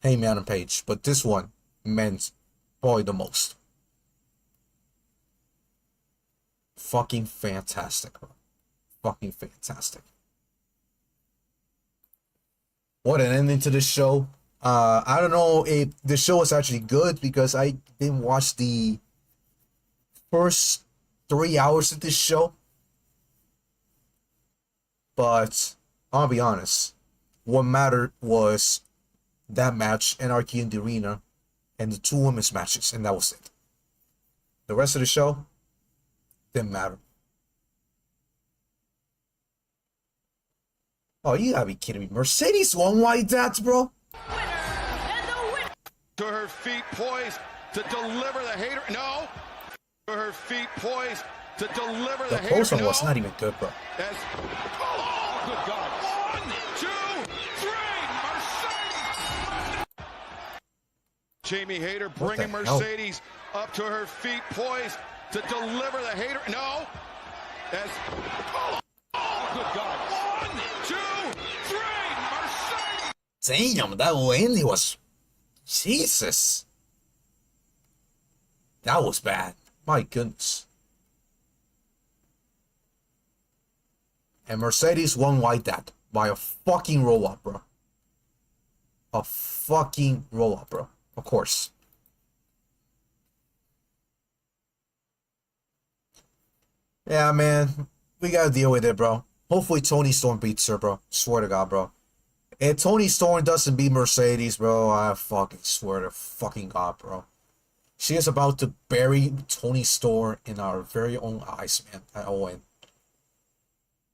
Hangman and Page. But this one meant probably the most. Fucking fantastic, bro. Fucking fantastic. What an ending to this show. I don't know if the show was actually good because I didn't watch the first 3 hours of this show. But I'll be honest. What mattered was that match, Anarchy in the Arena, and the two women's matches, and that was it. The rest of the show didn't matter. Oh, you gotta be kidding me. Mercedes won like that, bro? To her feet, poised to deliver the Hayter. No. To her feet, poised to deliver the Hayter. The post one was not even good, bro. As, oh, good God. 1, 2, 3. Mercedes. Jamie Hayter bringing Mercedes up to her feet, poised to deliver the Hayter. No. As, oh, good God. 1, 2, 3. Mercedes. Damn, that ending was... Jesus. That was bad. My goodness. And Mercedes won like that. By a fucking roll-up, bro. A fucking roll-up, bro. Of course. Yeah, man. We gotta deal with it, bro. Hopefully Toni Storm beats her, bro. Swear to God, bro. If Toni Storm doesn't beat Mercedes, bro, I fucking swear to fucking God, bro. She is about to bury Toni Storm in our very own eyes, man, at Owen.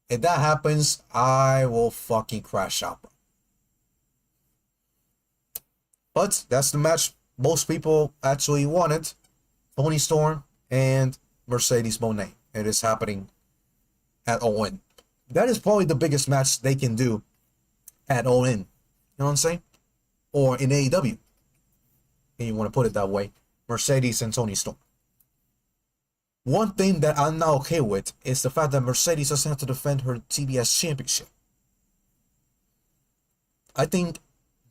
If that happens, I will fucking crash out, bro. But that's the match most people actually wanted. Toni Storm and Mercedes Moné. It is happening at Owen. That is probably the biggest match they can do at Owen. You know what I'm saying? Or in AEW. And you want to put it that way. Mercedes and Toni Storm. One thing that I'm not okay with is the fact that Mercedes doesn't have to defend her TBS championship. I think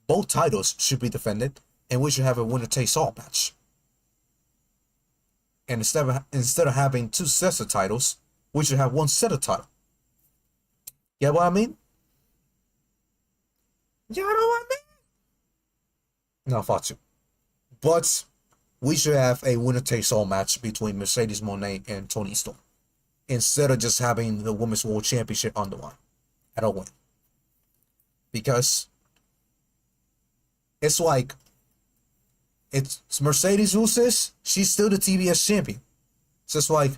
both titles should be defended, and we should have a winner-takes-all match. And instead of having two sets of titles, we should have one set of title. You know what I mean? You know what I mean? No, I thought you. But we should have a winner-takes-all match between Mercedes Moné and Toni Storm. instead of just having the Women's World Championship on the line at a win. Because it's like, it's Mercedes loses, she's still the TBS champion. So it's like,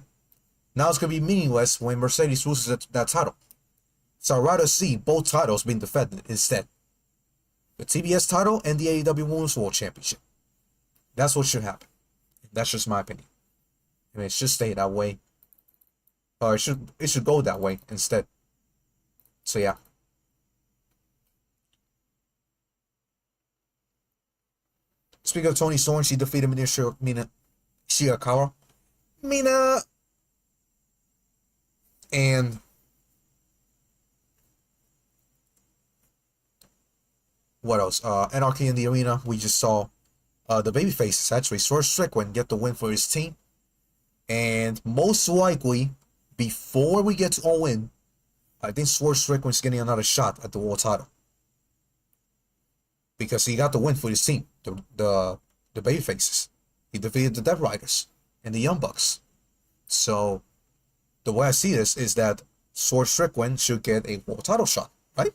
now it's going to be meaningless when Mercedes loses that title. So I'd rather see both titles being defended instead. The TBS title and the AEW Women's World Championship. That's what should happen. That's just my opinion. I mean, it should stay that way. Or it should go that way instead. So yeah. Speaking of Toni Storm, she defeated Mina Shirakawa. Mina and what else? Anarchy in the arena. We just saw the babyfaces actually. Swerve Strickland get the win for his team. And most likely, before we get to Owen, I think Swerve Strickland's getting another shot at the world title. Because he got the win for his team, the babyfaces. He defeated the Death Riders and the Young Bucks. So, the way I see this is that Swerve Strickland should get a world title shot, right?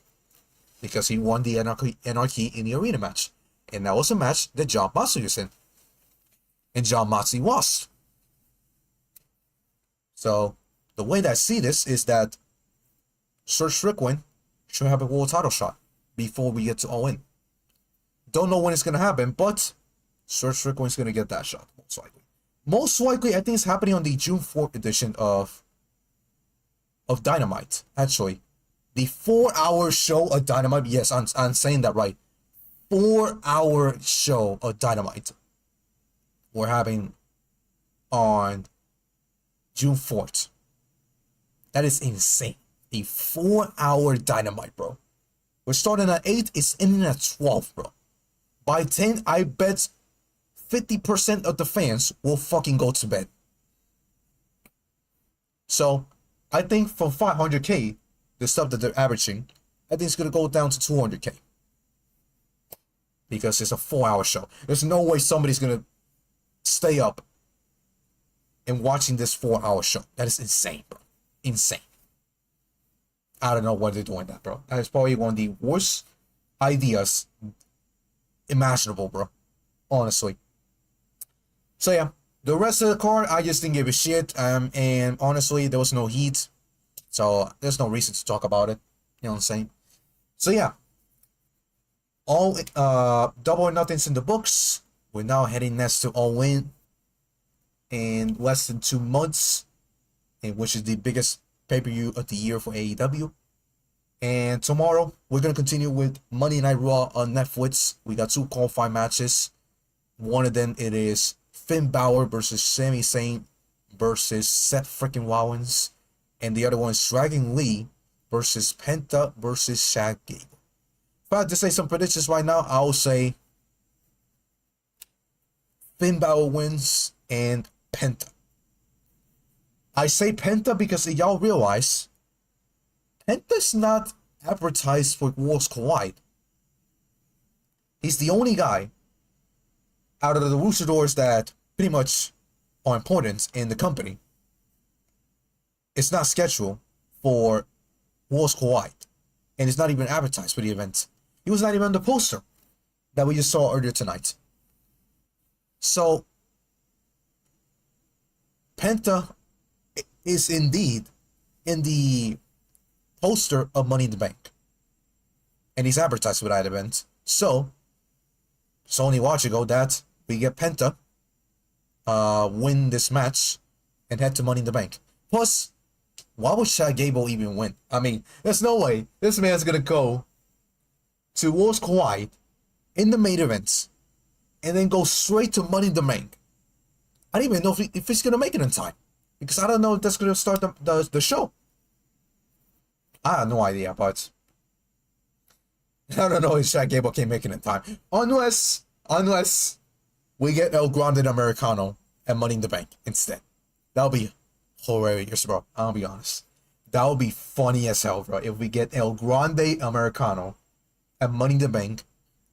Because he won the Anarchy in the arena match. And that was a match that John Moxley was in. And John Moxley lost. So, the way that I see this is that Swerve Strickland should have a world title shot before we get to Owen. Don't know when it's going to happen, but Swerve Strickland's going to get that shot, most likely. Most likely, I think it's happening on the June 4th edition of Dynamite, actually. The 4-hour show of Dynamite, yes, I'm saying that right. 4-hour show of Dynamite we're having on June 4th. That is insane. A 4-hour Dynamite, bro. We're starting at 8, it's ending at 12, bro. By 10, I bet 50% of the fans will fucking go to bed. So, I think from 500k, the stuff that they're averaging, I think it's going to go down to 200k. Because it's a 4-hour show. There's no way somebody's going to stay up and watching this 4-hour show. That is insane, bro. Insane. I don't know why they're doing that, bro. That is probably one of the worst ideas imaginable, bro. Honestly. So yeah, the rest of the card, I just didn't give a shit. And honestly, there was no heat. So there's no reason to talk about it. You know what I'm saying? So yeah. All Double or Nothing's in the books. We're now heading next to Owen in less than 2 months. And which is the biggest pay-per-view of the year for AEW. And tomorrow, we're going to continue with Monday Night Raw on Netflix. We got 2 qualifying matches. One of them, it is Finn Balor versus Sami Zayn versus Seth freaking Rollins. And the other one is Dragon Lee versus Penta versus Shad Gable. If I had to say some predictions right now, I will say Finn Balor wins and Penta. I say Penta because y'all realize Penta's not advertised for Worlds Collide. He's the only guy out of the luchadors that pretty much are important in the company. It's not scheduled for Worlds Collide. And it's not even advertised for the event. He was not even on the poster that we just saw earlier tonight. So, Penta is indeed in the poster of Money in the Bank. And he's advertised for that event. So, it's only a watch ago that we get Penta win this match and head to Money in the Bank. Plus, why would Shad Gable even win? I mean, there's no way this man's gonna go to Worlds Collide in the main event and then go straight to Money in the Bank. I don't even know if he's gonna make it in time. Because I don't know if that's gonna start the show. I have no idea, but I don't know if Shad Gable can make it in time. Unless we get El Grande Americano and Money in the Bank instead. That'll be hilarious, bro. I'll be honest. That would be funny as hell, bro. If we get El Grande Americano and Money in the Bank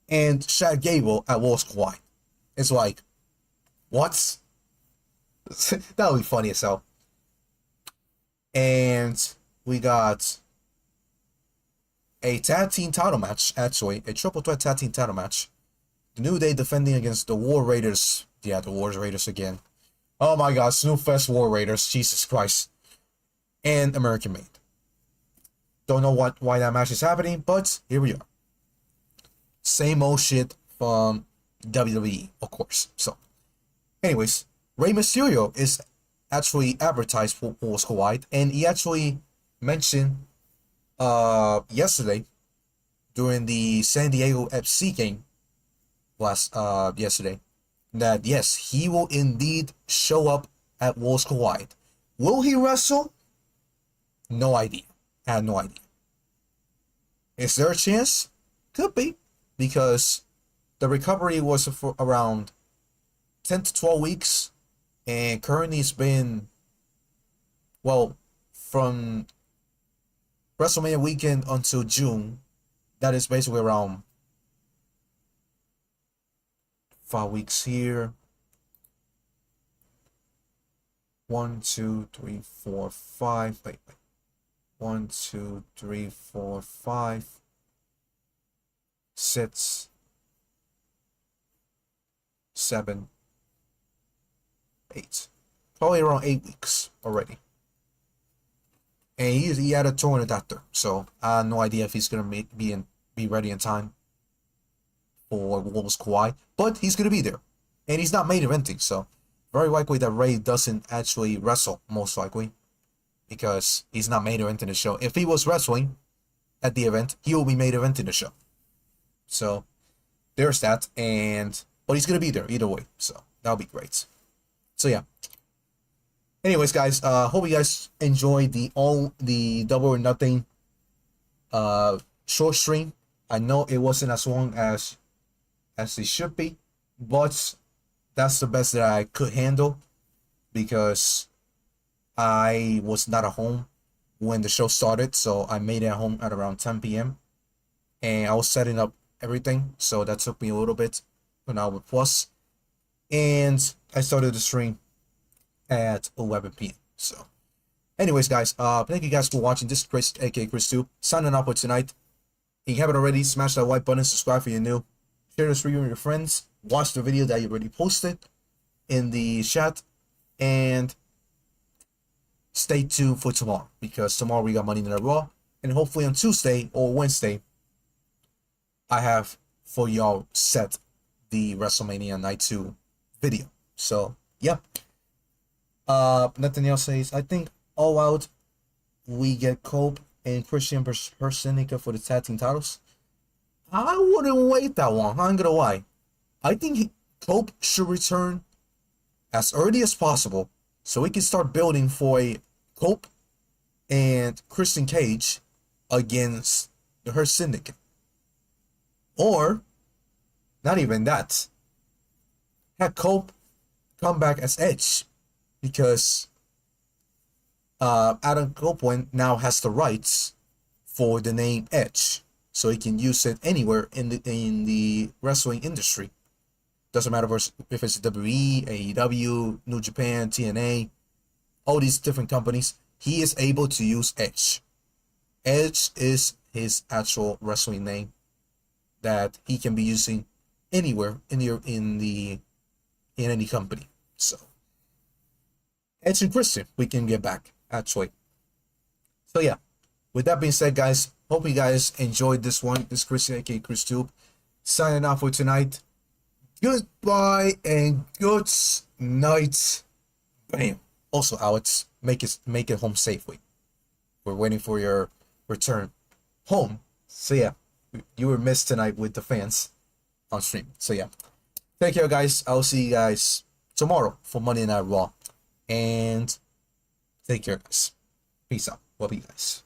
and Shad Gable at Worlds Collide. It's like, what? That would be funny as hell. And we got a tag team title match, actually, a triple threat tag team title match. The New Day defending against the War Raiders. Yeah, the War Raiders again. Oh my god, Snoopfest War Raiders, Jesus Christ. And American Made. Don't know why that match is happening, but here we are. Same old shit from WWE, of course. So, anyways, Rey Mysterio is actually advertised for Oscar White, and he actually mentioned yesterday during the San Diego FC game yesterday that yes, he will indeed show up at Worlds Collide. Will he wrestle? No idea. I have no idea. Is there a chance? Could be, because the recovery was for around 10 to 12 weeks, and currently it's been, well, from WrestleMania weekend until June, that is basically around 5 weeks here. 1, 2, 3, 4, 5. Wait. 1, 2, 3, 4, 5, 6, 7, 8. Probably around 8 weeks already. And he had a torn adductor, so I have no idea if he's gonna be ready in time for Wolves Kawhi. But he's gonna be there, and he's not main eventing, so very likely that Rey doesn't actually wrestle, most likely, because he's not main eventing the show. If he was wrestling at the event, he will be main eventing the show. So there's that, but he's gonna be there either way, so that'll be great. So yeah. Anyways, guys, hope you guys enjoyed the Double or Nothing short stream. I know it wasn't as long as it should be, but that's the best that I could handle, because I was not at home when the show started, so I made it at home at around 10 p.m. and I was setting up everything, so that took me a little bit, an hour plus, and I started the stream at 11 p.m. So, anyways, guys, thank you guys for watching. This is Chris, aka Chris2, signing off for tonight. If you haven't already, smash that like button, subscribe if you're new, share this video with your friends, watch the video that you already posted in the chat, and stay tuned for tomorrow, because tomorrow we got Money in the Raw, and hopefully on Tuesday or Wednesday, I have for y'all set the WrestleMania Night 2 video. So, yeah. Nothing else says. I think All Out, we get Cope and Christian Persenica for the tag team titles. I wouldn't wait that long. I'm gonna lie. I think Cope should return as early as possible, so we can start building for a Cope and Christian Cage against the Hurt Syndicate. Or, not even that. Have Cope come back as Edge, because Adam Copeland now has the rights for the name Edge, so he can use it anywhere in the wrestling industry. Doesn't matter if it's WWE, AEW, New Japan, TNA, all these different companies. He is able to use Edge. Edge is his actual wrestling name that he can be using anywhere in any company. So Edge and Christian, we can get back, actually. So yeah, with that being said, guys, hope you guys enjoyed this one. This is Christian, aka ChrisTube, signing off for tonight. Goodbye and good night. Bam. Also, Alex, make it home safely. We're waiting for your return home. So yeah, you were missed tonight with the fans on stream. So yeah, take care, guys. I'll see you guys tomorrow for Monday Night Raw. And take care, guys. Peace out. Love you guys.